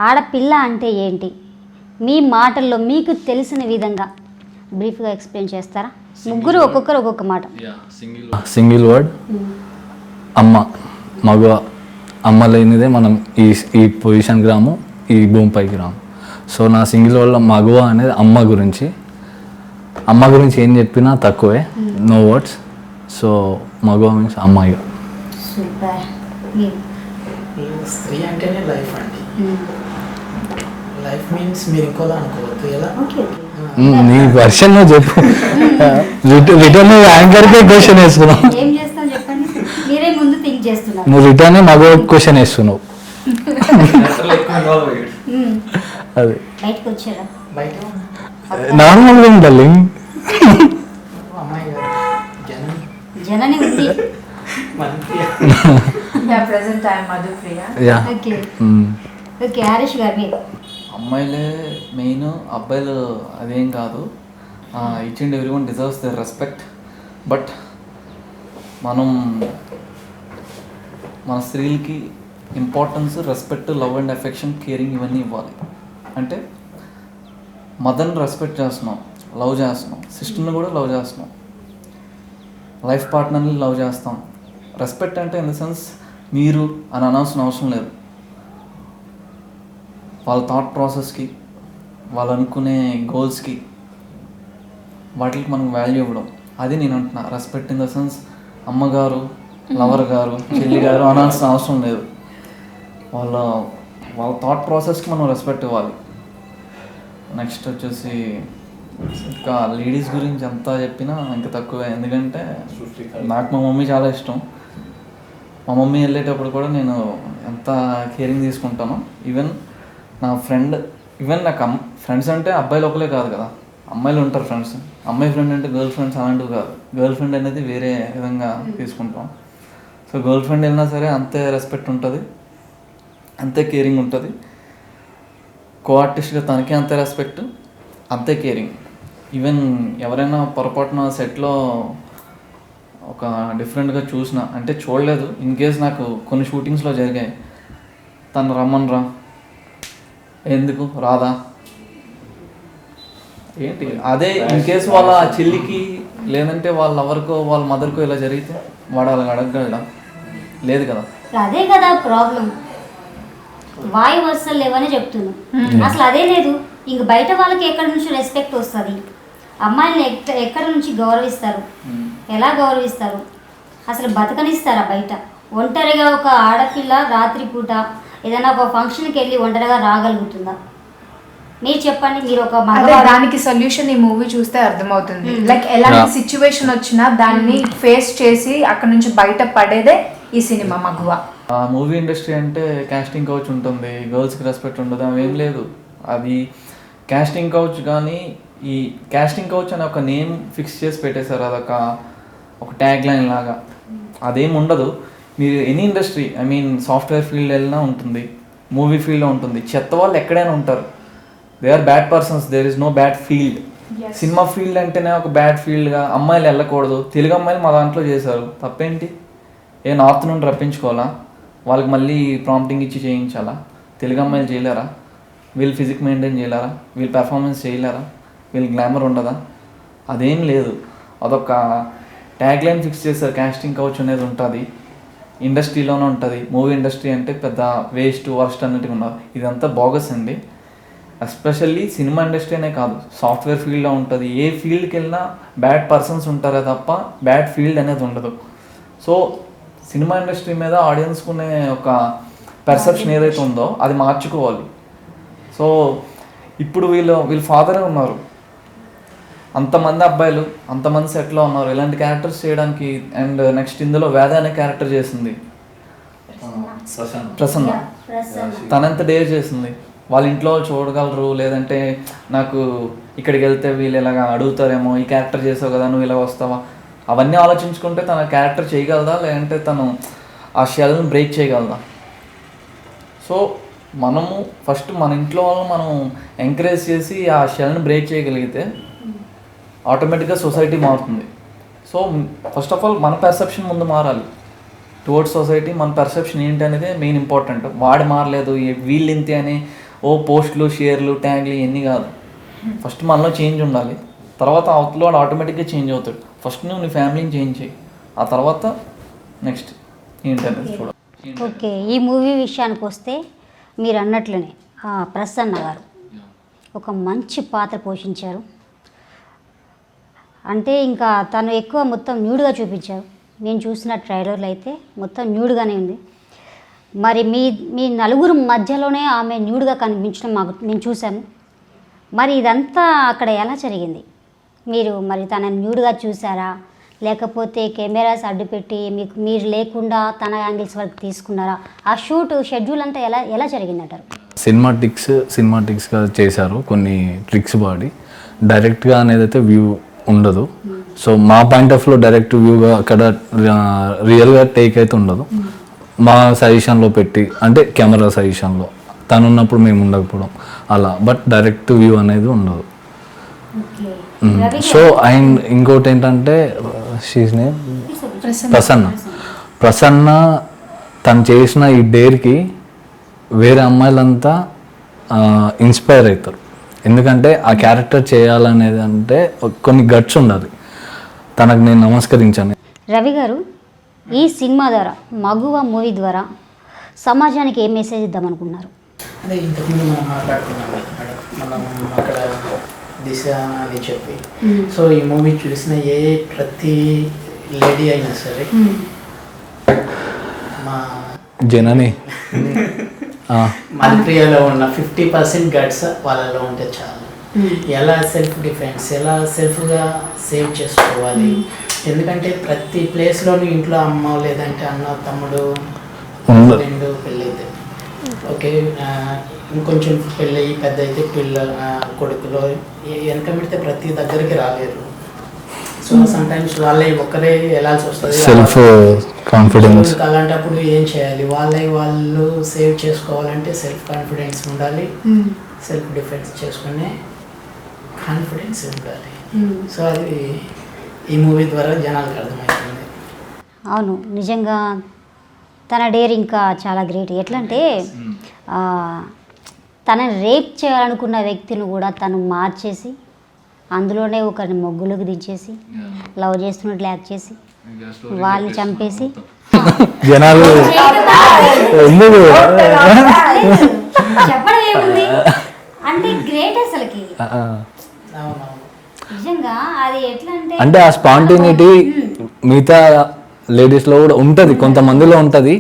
ఆడపిల్ల అంటే ఏంటి, మీ మాటల్లో మీకు తెలిసిన విధంగా బ్రీఫ్గా ఎక్స్ప్లెయిన్ చేస్తారా? ముగ్గురు ఒక్కొక్కరు ఒక్కొక్క మాట. సింగిల్ వర్డ్, అమ్మ. మగ అమ్మ లేనిదే మనం ఈ పొజిషన్కి రాము, ఈ భూమిపైకి రాము. సో నా సింగిల్ వర్డ్ మగువ అనేది అమ్మ గురించి. అమ్మ గురించి ఏం చెప్పినా తక్కువే, నో వర్డ్స్. సో మగువ మీన్స్ అమ్మాయిగా. సూపర్. స్త్రీ అంటేనే లైఫ్ అండి. లైఫ్ మీన్స్ మీరు ఇంకోలా అనుకోవద్దు. ఎలా? నీ వర్షన్లో చెప్పు. రిటర్న్ యాంకర్కే క్వశ్చన్ వేస్తున్నావు. ఏం చేస్తాం చెప్పండి, మీరే ముందు థింక్ చేస్తున్నారు. నువ్వు రిటర్న్ మగ క్వశ్చన్ వేస్తున్నావు. అది బయటకు వచ్చారా? నార్మల్గా ఉండాలి. జనని ఉంది. Present I'm Madhupriya. Okay okay. Harish garu మీరు? అమ్మాయిలే మెయిన్, అబ్బాయిలు అదేం కాదు. Each and every one deserves their respect. But మనం మన స్త్రీలకి importance, respect, love and affection, caring ఇవన్నీ ఇవ్వాలి. అంటే మదర్ని రెస్పెక్ట్ చేస్తున్నాం, లవ్ చేస్తున్నాం, సిస్టర్ని కూడా లవ్ చేస్తున్నాం, లైఫ్ పార్ట్నర్ని లవ్ చేస్తాం. రెస్పెక్ట్ అంటే ఇన్ ద సెన్స్ మీరు అని అనవసరం అవసరం లేదు. వాళ్ళ థాట్ ప్రాసెస్కి, వాళ్ళు అనుకునే గోల్స్కి, వాటికి మనం వాల్యూ ఇవ్వడం, అది నేను అంటున్నా. రెస్పెక్ట్ ఇన్ ద సెన్స్ అమ్మగారు, లవర్ గారు, చెల్లి గారు అనాల్సిన అవసరం లేదు. వాళ్ళ థాట్ ప్రాసెస్కి మనం రెస్పెక్ట్ ఇవ్వాలి. నెక్స్ట్ వచ్చేసి ఇంకా లేడీస్ గురించి ఎంత చెప్పినా ఇంకా తక్కువే. ఎందుకంటే నాకు మా మమ్మీ చాలా ఇష్టం. మా మమ్మీ వెళ్ళేటప్పుడు కూడా నేను ఎంత కేరింగ్ తీసుకుంటానో. ఈవెన్ నా ఫ్రెండ్, ఈవెన్ నాకు ఫ్రెండ్స్ అంటే అబ్బాయిలు ఒకలే కాదు కదా, అమ్మాయిలు ఉంటారు ఫ్రెండ్స్. అమ్మాయి ఫ్రెండ్ అంటే గర్ల్ ఫ్రెండ్స్ అలాంటివి కాదు. గర్ల్ ఫ్రెండ్ అనేది వేరే విధంగా తీసుకుంటాం. సో గర్ల్ ఫ్రెండ్ వెళ్ళినా సరే అంతే రెస్పెక్ట్ ఉంటుంది, అంతే కేరింగ్ ఉంటుంది. కో ఆర్టిస్ట్గా తనకే అంతే రెస్పెక్ట్, అంతే కేరింగ్. ఈవెన్ ఎవరైనా పొరపాటున సెట్లో ఒక డిఫరెంట్గా చూసిన, అంటే చూడలేదు, ఇన్ కేస్ నాకు కొన్ని షూటింగ్స్లో జరిగాయి, తను రమ్మనరా, ఎందుకు రాదా ఏంటి, అదే ఇన్ కేస్ వాళ్ళ చెల్లికి లేదంటే వాళ్ళ ఎవరికో వాళ్ళ మదర్కో ఇలా జరిగితే వాడు అలా అడగగలడా? లేదు కదా. అదే కదా ప్రాబ్లం. వాయి వరుసలు లేవని చెప్తున్నాను. అసలు అదే లేదు. ఇంక బయట వాళ్ళకి ఎక్కడి నుంచి రెస్పెక్ట్ వస్తుంది? అమ్మాయిని ఎక్కడి నుంచి గౌరవిస్తారు? ఎలా గౌరవిస్తారు? అసలు బతకనిస్తారా బయట? ఒంటరిగా ఒక ఆడపిల్ల రాత్రిపూట ఏదైనా ఒక ఫంక్షన్కి వెళ్ళి ఒంటరిగా రాగలుగుతుందా? మీరు చెప్పండి. మీరు ఒక దానికి సొల్యూషన్ ఈ మూవీ చూస్తే అర్థమవుతుంది. లైక్ ఎలాంటి సిచ్యువేషన్ వచ్చినా దాన్ని ఫేస్ చేసి అక్కడ నుంచి బయట పడేదే ఈ సినిమా మగువ. మూవీ ఇండస్ట్రీ అంటే కాస్టింగ్ కౌచ్ ఉంటుంది, గర్ల్స్కి రెస్పెక్ట్ ఉండదు, అవేం లేదు. అది కాస్టింగ్ కౌచ్. కానీ ఈ కాస్టింగ్ కౌచ్ అనే ఒక నేమ్ ఫిక్స్ చేసి పెట్టేశారు. అదొక ట్యాగ్ లైన్ లాగా. అదేం ఉండదు. మీరు any industry, I mean software field వెళ్ళినా ఉంటుంది, మూవీ ఫీల్డ్లో ఉంటుంది. చెత్త వాళ్ళు ఎక్కడైనా ఉంటారు. They are bad persons, there is no bad field. Cinema field అంటేనే ఒక బ్యాడ్ ఫీల్డ్గా అమ్మాయిలు వెళ్ళకూడదు. తెలుగు అమ్మాయిలు మా దాంట్లో చేశారు, తప్పేంటి? ఏ నార్త్ నుండి రప్పించుకోవాలా? వాళ్ళకి మళ్ళీ ప్రాంప్టింగ్ ఇచ్చి చేయించాలా? తెలుగు అమ్మాయిలు చేయలేరా? వీళ్ళు ఫిజిక్ మెయింటైన్ చేయలేరా? వీళ్ళు పెర్ఫార్మెన్స్ చేయలేరా? వీళ్ళు గ్లామర్ ఉండదా? అదేం లేదు. అదొక ట్యాగ్ లైన్ ఫిక్స్ చేశారు. కాస్టింగ్ కౌచ్ అనేది ఉంటుంది, ఇండస్ట్రీలోనే ఉంటుంది. మూవీ ఇండస్ట్రీ అంటే పెద్ద వేస్ట్ వర్స్ట్ అన్నట్టుగా ఉన్నారు. ఇదంతా బోగస్ అండి. ఎస్పెషల్లీ సినిమా ఇండస్ట్రీ అనే కాదు, సాఫ్ట్వేర్ ఫీల్డ్లో ఉంటుంది. ఏ ఫీల్డ్కి వెళ్ళినా బ్యాడ్ పర్సన్స్ ఉంటారే తప్ప బ్యాడ్ ఫీల్డ్ అనేది ఉండదు. సో సినిమా ఇండస్ట్రీ మీద ఆడియన్స్కునే ఒక పర్సెప్షన్ ఏదైతే ఉందో అది మార్చుకోవాలి. సో ఇప్పుడు వీళ్ళ ఫాదరే ఉన్నారు, అంతమంది అబ్బాయిలు అంతమంది సెట్లో ఉన్నారు ఇలాంటి క్యారెక్టర్స్ చేయడానికి. అండ్ నెక్స్ట్ ఇందులో వేద అనే క్యారెక్టర్ చేసింది ప్రసన్న. తనంత డేర్ చేసింది. వాళ్ళ ఇంట్లో చూడగలరు, లేదంటే నాకు ఇక్కడికి వెళ్తే వీళ్ళు ఇలాగా అడుగుతారేమో, ఈ క్యారెక్టర్ చేసావు కదా నువ్వు ఇలా వస్తావా, అవన్నీ ఆలోచించుకుంటే తన క్యారెక్టర్ చేయగలదా, లేదంటే తను ఆ షెల్ని బ్రేక్ చేయగలదా? సో మనము ఫస్ట్ మన ఇంట్లో వాళ్ళని మనం ఎంకరేజ్ చేసి ఆ షెల్ని బ్రేక్ చేయగలిగితే ఆటోమేటిక్గా సొసైటీ మారుతుంది. సో ఫస్ట్ ఆఫ్ ఆల్ మన పర్సెప్షన్ ముందు మారాలి టువర్డ్స్ సొసైటీ. మన పర్సెప్షన్ ఏంటి అనేది మెయిన్ ఇంపార్టెంట్. వాడు మారలేదు, వీళ్ళు ఇంతే అని పోస్టులు, షేర్లు, ట్యాగ్లు ఇవన్నీ కాదు. ఫస్ట్ మనలో చేంజ్ ఉండాలి, తర్వాత అవతల వాడు ఆటోమేటిక్గా చేంజ్ అవుతాడు. ఫస్ట్ నువ్వు నీ ఫ్యామిలీని చేంజ్ చేయి, ఆ తర్వాత నెక్స్ట్ ఏంటనేది చూడాలి. ఓకే, ఈ మూవీ విషయానికి వస్తే మీరు అన్నట్లనే ప్రసన్న గారు ఒక మంచి పాత్ర పోషించారు. అంటే ఇంకా తను ఎక్కువ మొత్తం న్యూడ్గా చూపించారు. నేను చూసిన ట్రైలర్లో అయితే మొత్తం న్యూడ్గానే ఉంది. మరి మీ నలుగురు మధ్యలోనే ఆమె న్యూడ్గా కనిపించడం మేము చూసాము. మరి ఇదంతా అక్కడ ఎలా జరిగింది? మీరు మరి తన న్యూడ్గా చూసారా, లేకపోతే కెమెరాస్ అడ్డుపెట్టి మీరు లేకుండా తన యాంగిల్స్ వరకు తీసుకున్నారా? ఆ షెడ్యూల్ అంతా ఎలా జరిగిందంటారు? సినిమాటిక్స్గా చేశారు, కొన్ని ట్రిక్స్ వాడి. డైరెక్ట్గా అనేది అయితే వ్యూ ఉండదు. సో మా పాయింట్ ఆఫ్ లో డైరెక్ట్ వ్యూగా అక్కడ రియల్గా టేక్ అయితే ఉండదు. మా సజెషన్లో పెట్టి, అంటే కెమెరా సజెషన్లో తను ఉన్నప్పుడు మేము ఉండకపోవడం అలా, బట్ డైరెక్ట్ వ్యూ అనేది ఉండదు. సో అండ్ ఇంకోటి ఏంటంటే షీజ్ నేమ్ ప్రసన్న తను చేసిన ఈ డేర్కి వేరే అమ్మాయిలంతా ఇన్స్పైర్ అవుతారు. ఎందుకంటే ఆ క్యారెక్టర్ చేయాలనేది అంటే కొన్ని గట్స్ ఉండాలి. తనకు నేను నమస్కరించాను. రవి గారు, ఈ సినిమా ద్వారా, మగువ మూవీ ద్వారా సమాజానికి ఏం మెసేజ్ ఇద్దామనుకున్నారు? అదే ఇంతకుముందు మనం మాట్లాడుకున్నాం కదా మేడం, మనం అక్కడ దిశ అని చెప్పి. సో ఈ మూవీ చూసిన ప్రతి లేడీ అయినా సరే మా జనని మల్ప్రియాలో ఉన్న 50% గట్స్ వాళ్ళలో ఉంటే చాలు. ఎలా సెల్ఫ్ డిఫెన్స్, ఎలా సెల్ఫ్గా సేవ్ చేసుకోవాలి. ఎందుకంటే ప్రతి ప్లేస్లోని ఇంట్లో అమ్మ లేదంటే అన్న తమ్ముడు రెండు పెళ్ళైతే ఓకే, ఇంకొంచెం పెళ్ళి పెద్ద అయితే కొడుకులో వెనక పెడితే ప్రతి దగ్గరికి రాలేరు. సో సమ్టైమ్స్ వాళ్ళే ఒక్కరే వెళ్ళాల్సి వస్తుంది. Self confidence. అలాంటప్పుడు ఏం చేయాలి, వాళ్ళు సేవ్ చేసుకోవాలంటే సెల్ఫ్ కాన్ఫిడెన్స్ ఉండాలి, సెల్ఫ్ డిఫెన్స్ చేసుకునే కాన్ఫిడెన్స్ ఉండాలి. సో అది ఈ మూవీ ద్వారా జనాలకు అర్థమవుతుంది. అవును, నిజంగా తన డేర్ ఇంకా చాలా గ్రేట్. ఎట్లా అంటే తనని రేప్ చేయాలనుకున్న వ్యక్తిని కూడా తను మార్చేసి అందులోనే ఒకరిని మొగ్గులోకి దించేసి లవ్ చేస్తున్నట్లు యాక్ట్ చేసి వాళ్ళని చంపేసి జనాలు చెప్పడం ఏముంది అంటే గ్రేట్ అసలుకి. నిజంగా అది ఎట్లా అంటే ఆ స్పాంటినిటీ మిగతా లేడీస్లో కూడా ఉంటుంది, కొంతమందిలో ఉంటుంది.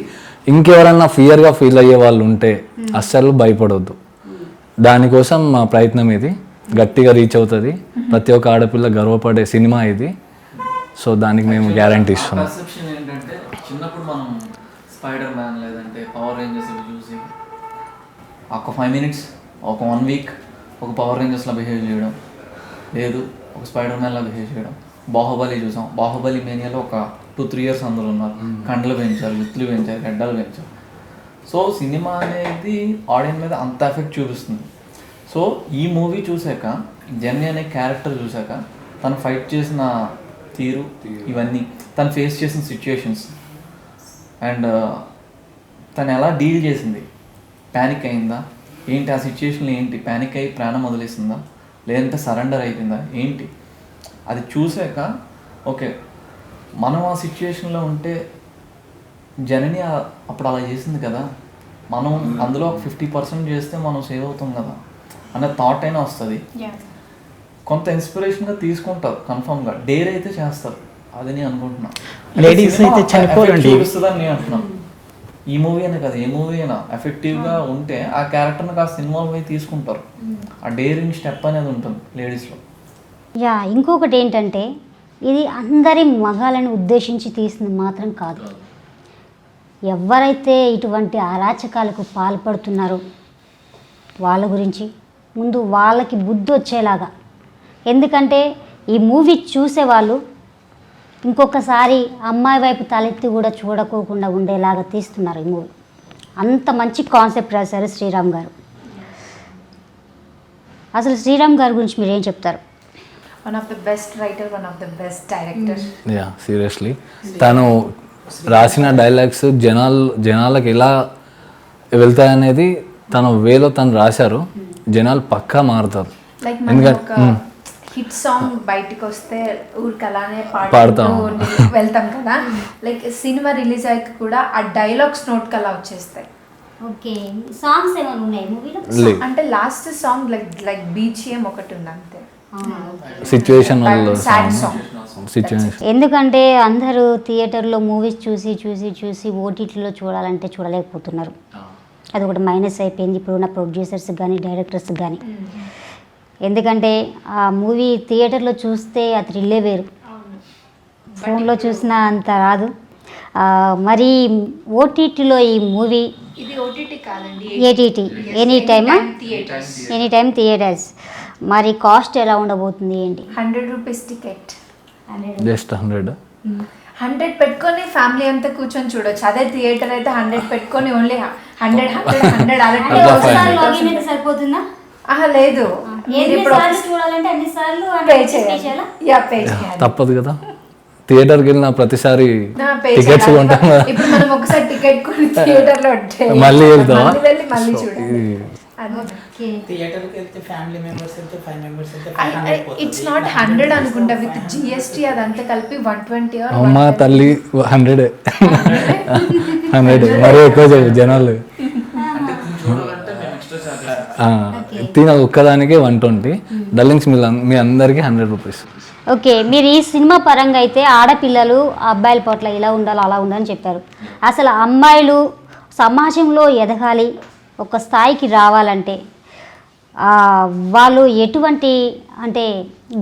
ఇంకెవరన్నా ఫియర్గా ఫీల్ అయ్యే వాళ్ళు ఉంటే అస్సలు భయపడవద్దు. దానికోసం మా ప్రయత్నం ఇది గట్టిగా రీచ్ అవుతుంది. ప్రతి ఒక్క ఆడపిల్ల గర్వపడే సినిమా ఇది. సో దానికి మేము గ్యారంటీ ఇస్తున్నాం. పర్సెప్షన్ ఏంటంటే చిన్నప్పుడు మనం స్పైడర్ మ్యాన్ లేదంటే పవర్ రేంజర్స్ చూసి ఒక 5 minutes ఒక 1 week ఒక పవర్ రేంజర్స్లో బిహేవ్ చేయడం, లేదు ఒక స్పైడర్ మ్యాన్లా బిహేవ్ చేయడం. బాహుబలి చూసాం, బాహుబలి మేనియాలో ఒక 2-3 years అందరూ ఉన్నారు. కండ్లు పెంచారు, విత్తులు పెంచారు, గడ్డలు పెంచారు. సో సినిమా అనేది ఆడియన్స్ మీద అంత ఎఫెక్ట్ చూపిస్తుంది. సో ఈ మూవీ చూశాక జెన్నీ అనే క్యారెక్టర్ చూశాక తను ఫైట్ చేసిన తీరు ఇవన్నీ తను ఫేస్ చేసిన సిచ్యుయేషన్స్ అండ్ తను ఎలా డీల్ చేసింది, ప్యానిక్ అయిందా ఏంటి, ఆ సిచ్యుయేషన్లో ఏంటి, ప్యానిక్ అయ్యి ప్రాణం వదిలేసిందా లేదంటే సరెండర్ అయిపోయిందా ఏంటి, అది చూశాక ఓకే మనం ఆ సిచ్యుయేషన్లో ఉంటే జనని అప్పుడు అలా చేసింది కదా, మనం అందులో 50% చేస్తే మనం సేవ్ అవుతాం కదా అనే థాట్ అయినా వస్తుంది. కొంత ఇన్స్పిరేషన్గా తీసుకుంటారు, కన్ఫర్మ్గా డేర్ అయితే చేస్తారు. అది నేను అనుకుంటున్నాను. లేడీస్ అయితే చనిపోరండి చూపిస్తుందని నేను అంటున్నాను. ఈ మూవీ అనే కదా ఏ మూవీ అయినా ఎఫెక్టివ్గా ఉంటే ఆ క్యారెక్టర్ని కాస్త ఇన్వాల్వ్ అయి తీసుకుంటారు. ఆ డేరింగ్ స్టెప్ అనేది ఉంటుంది లేడీస్లో. యా, ఇంకొకటి ఏంటంటే ఇది అందరి మగాళ్ళని ఉద్దేశించి తీసింది మాత్రం కాదు. ఎవరైతే ఇటువంటి అరాచకాలకు పాల్పడుతున్నారో వాళ్ళ గురించి ముందు వాళ్ళకి బుద్ధి వచ్చేలాగా, ఎందుకంటే ఈ మూవీ చూసేవాళ్ళు ఇంకొకసారి అమ్మాయి వైపు తలెత్తి కూడా చూడకోకుండా ఉండేలాగా తీస్తున్నారు ఈ మూవీ. అంత మంచి కాన్సెప్ట్ రాశారు శ్రీరామ్ గారు. అసలు శ్రీరామ్ గారి గురించి మీరు ఏం చెప్తారు? One of the best writer, one of the best director. Yeah seriously తను రాసిన డైలాగ్స్ జనాలకు ఎలా వెళ్తాయనేది తన వేలో తను రాశారు. జనాలు పక్కా మారుతారు. లైక్ మనం ఒక హిట్ సాంగ్ బయటకు వస్తే ఊరికి అలానే పాడుతూ వెళ్తాం కదా, లైక్ సినిమా రిలీజ్ అయ్యాక కూడా ఆ డైలాగ్స్ నోట్కి అలా వచ్చేస్తాయి. ఓకే, సాంగ్స్ ఏమైనా ఉన్నాయి మూవీలో? అంటే లాస్ట్ సాంగ్ లైక్ బీజిఎం ఒకటి ఉంది అంతే. సిచ్యువేషన్ ఎందుకంటే అందరూ థియేటర్లో మూవీస్ చూసి చూసి చూసి ఓటీటీలో చూడాలంటే చూడలేకపోతున్నారు. అది ఒకటి మైనస్ అయిపోయింది ఇప్పుడున్న ప్రొడ్యూసర్స్ కానీ డైరెక్టర్స్ కానీ. ఎందుకంటే ఆ మూవీ థియేటర్లో చూస్తే ఆ థ్రిల్లే వేరు, ఫోన్లో చూసినా అంత రాదు. మరి ఓటీటీలో ఈ మూవీ ఇది ఓటీటీ కాదండి, ఏటీటీ ఎనీ టైమ్ థియేటర్స్. మరి కాస్ట్ ఎలా ఉండబోతుంది ఏంటి? 100 రూపీస్ టికెట్, జస్ట్ 100 పెట్టుకొని ఫ్యామిలీ అంతా కూర్చొని చూడొచ్చు. అదే థియేటర్ అయితే 100 పెట్టుకొని ఓన్లీ 100 సరిపోతుందా? లేదు, చూడాలంటే అన్ని సార్లు పే చేయాలి. తప్పదు కదా, థియేటర్కి వెళ్ళిన ప్రతిసారి టికెట్స్ కొంటాం. ఇప్పుడు మనం ఒకసారి టికెట్ కొని థియేటర్లో మళ్ళీ వెళ్తాం, వెళ్ళి మళ్ళీ చూడాలి. ఇట్స్ నాట్ 100 అనుకుంటా, విత్ జిఎస్టీ అదంతా కలిపి 120. అమ్మ తల్లి 100 మరి ఎక్కువ జనాలు. చూడాలంటే మేము ఎక్స్ట్రా తిన ఒక్కదానికి 120. డల్లింగ్స్ మీ అందరికీ 100 రూపీస్. ఓకే, మీరు ఈ సినిమా పరంగా అయితే ఆడపిల్లలు అబ్బాయిల పట్ల ఇలా ఉండాలి అలా ఉండాలని చెప్పారు. అసలు అమ్మాయిలు సమాజంలో ఎదగాలి, ఒక స్థాయికి రావాలంటే వాళ్ళు ఎటువంటి అంటే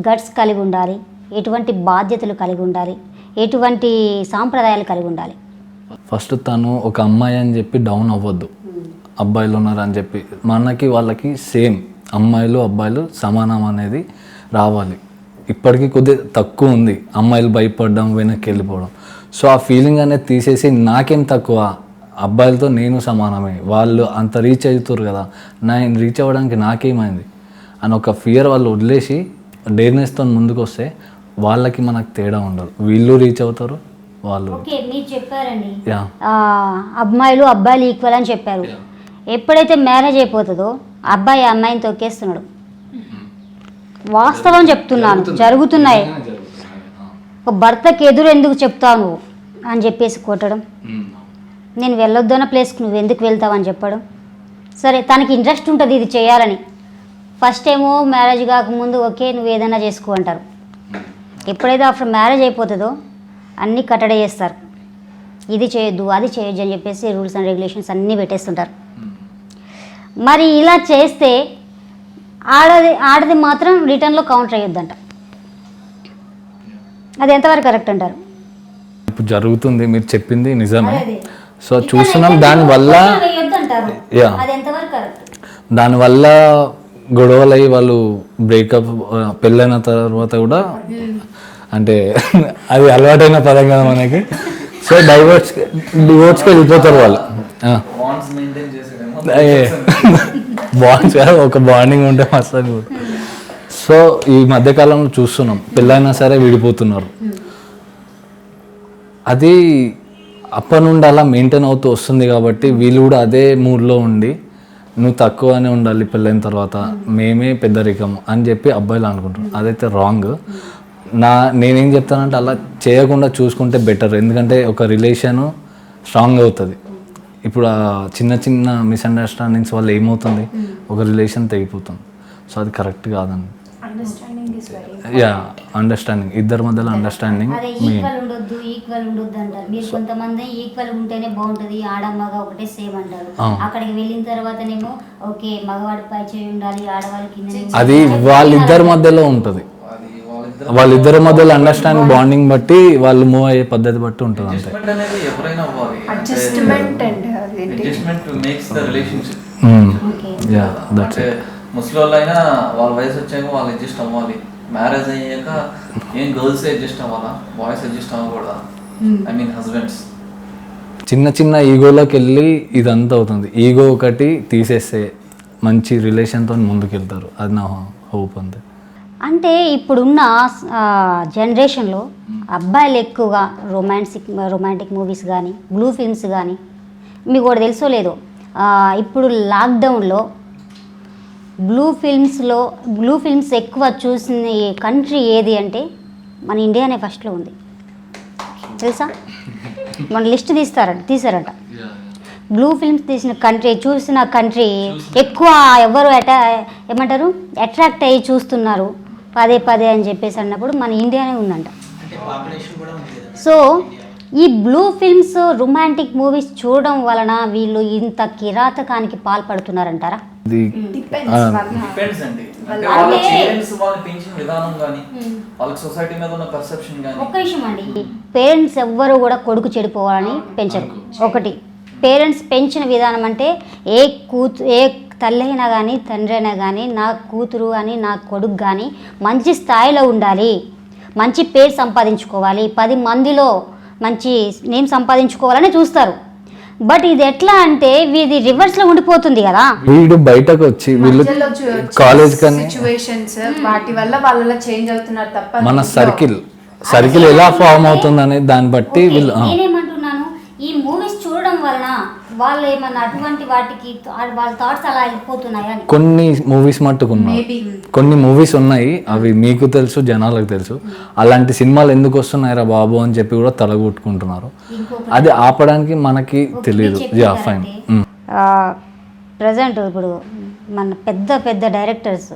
గట్స్ కలిగి ఉండాలి, ఎటువంటి బాధ్యతలు కలిగి ఉండాలి, ఎటువంటి సాంప్రదాయాలు కలిగి ఉండాలి? ఫస్ట్ తను ఒక అమ్మాయి అని చెప్పి డౌన్ అవ్వద్దు, అబ్బాయిలు ఉన్నారని చెప్పి. మనకి వాళ్ళకి సేమ్ అమ్మాయిలు అబ్బాయిలు సమానం అనేది రావాలి. ఇప్పటికీ కొద్దిగా తక్కువ ఉంది, అమ్మాయిలు భయపడడం, వెనక్కి వెళ్ళిపోవడం. సో ఆ ఫీలింగ్ అనేది తీసేసి నాకేం తక్కువ, అబ్బాయిలతో నేను సమానమే, వాళ్ళు అంత రీచ్ అవుతారు కదా, నేను రీచ్ అవ్వడానికి నాకేమైంది అని ఒక ఫియర్ వాళ్ళు వదిలేసి డేర్నెస్తో ముందుకు వస్తే వాళ్ళకి మనకు తేడా ఉండదు. వీళ్ళు రీచ్ అవుతారు, వాళ్ళు. ఓకే, మీరు చెప్పారండి అమ్మాయిలు అబ్బాయిలు ఈక్వల్ అని చెప్పారు. ఎప్పుడైతే మ్యారేజ్ అయిపోతుందో అబ్బాయి అమ్మాయిని తొక్కేస్తున్నాడు. వాస్తవం చెప్తున్నాను, జరుగుతున్నాయి. ఒక భర్తకి ఎదురు ఎందుకు చెప్తావు నువ్వు అని చెప్పేసి కొట్టడం, నేను వెళ్ళొద్దన్న ప్లేస్కి నువ్వు ఎందుకు వెళ్తావు అని చెప్పడం. సరే, తనకి ఇంట్రెస్ట్ ఉంటుంది ఇది చేయాలని. ఫస్ట్ ఏమో మ్యారేజ్ కాకముందు ఓకే నువ్వు ఏదైనా చేసుకో అంటారు. ఎప్పుడైతే ఆఫ్టర్ మ్యారేజ్ అయిపోతుందో అన్నీ కట్టడి చేస్తారు. ఇది చేయొద్దు అది చేయొద్దు అని చెప్పేసి రూల్స్ అండ్ రెగ్యులేషన్స్ అన్నీ పెట్టేస్తుంటారు. మరి ఇలా చేస్తే ఆడది మాత్రం రిటర్న్లో కౌంటర్ అయ్యొద్దంట. అది ఎంతవరకు కరెక్ట్ అంటారు? ఇప్పుడు జరుగుతుంది, మీరు చెప్పింది నిజమే. సో చూస్తున్నాం, దానివల్ల దానివల్ల గొడవలు అయ్యి వాళ్ళు బ్రేకప్, పెళ్ళైన తర్వాత కూడా అంటే అది అలవాటైన పదం కదా మనకి. సో డివోర్స్కి వెళ్ళిపోతారు వాళ్ళు. బాండ్స్ ఒక బాండింగ్ ఉంటే మస్తు. సో ఈ మధ్యకాలంలో చూస్తున్నాం పెళ్ళైనా సరే విడిపోతున్నారు. అది అప్పటి నుండి అలా మెయింటైన్ అవుతూ వస్తుంది కాబట్టి వీళ్ళు కూడా అదే మూడ్లో ఉండి నువ్వు తక్కువనే ఉండాలి పెళ్ళైన తర్వాత, మేమే పెద్దరికం అని చెప్పి అబ్బాయిలు అనుకుంటారు. అదైతే రాంగ్. నేనేం చెప్తానంటే అలా చేయకుండా చూసుకుంటే బెటర్. ఎందుకంటే ఒక రిలేషను స్ట్రాంగ్ అవుతుంది. ఇప్పుడు ఆ చిన్న చిన్న మిస్అండర్స్టాండింగ్స్ వల్ల ఏమవుతుంది, ఒక రిలేషన్ తెగిపోతుంది. సో అది కరెక్ట్ కాదండి. అండర్స్టాండింగ్, ఇద్దరి మధ్యలో అండర్స్టాండింగ్. ఈక్వల్ ఉండొద్దు అంటారు మీరు. కొంతమంది ఈక్వల్ ఉంటేనే బాగుంటుంది, ఆడ మగ ఒకటే సేమ్ అంటారు. అక్కడికి వెళ్ళిన తర్వాతనేమో ఓకే మగవాడి పై చేయి ఉండాలి, ఆడవాళ్ళకి. అది వాళ్ళిద్దరి మధ్యలో ఉంటుంది. వాళ్ళిద్దరి మధ్యలో అండర్స్టాండింగ్, బాండింగ్ బట్టి వాళ్ళు మూవ్ అయ్యే పద్ధతి బట్టి ఉంటుంది అంతే. ముసలి అయినా వాళ్ళ వయసు వచ్చాక వాళ్ళు అడ్జస్ట్ అవ్వాలి. మ్యారేజ్ అయ్యాక ఏం గర్ల్స్ అడ్జస్ట్ అవ్వాలా, బాయ్స్ అడ్జస్ట్ అవ్వకూడదా? I mean husbands. చిన్న చిన్న ఈగోలోకి వెళ్ళి ఇదంతా అవుతుంది. ఈగో ఒకటి తీసేస్తే మంచి రిలేషన్తో ముందుకెళ్తారు. అది నా హోప్ అంతే. అంటే ఇప్పుడున్న జనరేషన్లో అబ్బాయిలు ఎక్కువగా రొమాంటిక్ మూవీస్ కానీ బ్లూ ఫిల్మ్స్ కానీ, మీకు కూడా తెలుసో లేదో, ఇప్పుడు లాక్డౌన్లో బ్లూ ఫిల్మ్స్ ఎక్కువ చూసిన కంట్రీ ఏది అంటే మన ఇండియానే ఫస్ట్లో ఉంది తెలుసా. మన లిస్ట్ తీసారట. బ్లూ ఫిల్మ్స్ చూసిన కంట్రీ ఎక్కువ ఎవరు ఏమంటారు అట్రాక్ట్ అయ్యి చూస్తున్నారు పదే అని చెప్పేసి అన్నప్పుడు మన ఇండియానే ఉందంట. సో ఈ బ్లూ ఫిల్మ్స్ రొమాంటిక్ మూవీస్ చూడడం వలన వీళ్ళు ఇంత కిరాతకానికి పాల్పడుతున్నారంటారా? ఒక్క విషయం అండి, పేరెంట్స్ ఎవ్వరు కూడా కొడుకు చెడిపోవాలని పెంచరు. ఒకటి, పేరెంట్స్ పెంచిన విధానం అంటే ఏ తల్లి అయినా కానీ తండ్రి అయినా కానీ నా కూతురు అని నా కొడుకు కానీ మంచి స్థాయిలో ఉండాలి, మంచి పేరు సంపాదించుకోవాలి, 10 మందిలో మంచి నేమ్ సంపాదించుకోవాలని చూస్తారు. బట్ ఇది ఎట్లా అంటే వీది రివర్స్లో ఉండిపోతుంది కదా. వీడు బయటకు వచ్చి వీళ్ళు కాలేజ్ కానీ సిచ్యువేషన్స్ వాటి వల్ల వాళ్ళ చేంజ్ అవుతున్నారు తప్ప మన సర్కిల్ ఎలా ఫామ్ అవుతుంది అనే దాన్ని బట్టి వీళ్ళు. నేనేమంటున్నాను, ఈ మూవీస్ చూడడం వలన వాళ్ళు ఏమన్నా అటువంటి వాటికి వాళ్ళ థాట్స్ అలా వెళ్ళిపోతున్నాయా? కొన్ని మూవీస్ మట్టుకున్నాయి, కొన్ని మూవీస్ ఉన్నాయి, అవి మీకు తెలుసు జనాలకు తెలుసు. అలాంటి సినిమాలు ఎందుకు వస్తున్నాయిరా బాబు అని చెప్పి కూడా తలగొట్టుకుంటున్నారు. అది ఆపడానికి మనకి తెలియదు. ఫైన్. ప్రజెంట్ ఇప్పుడు మన పెద్ద పెద్ద డైరెక్టర్స్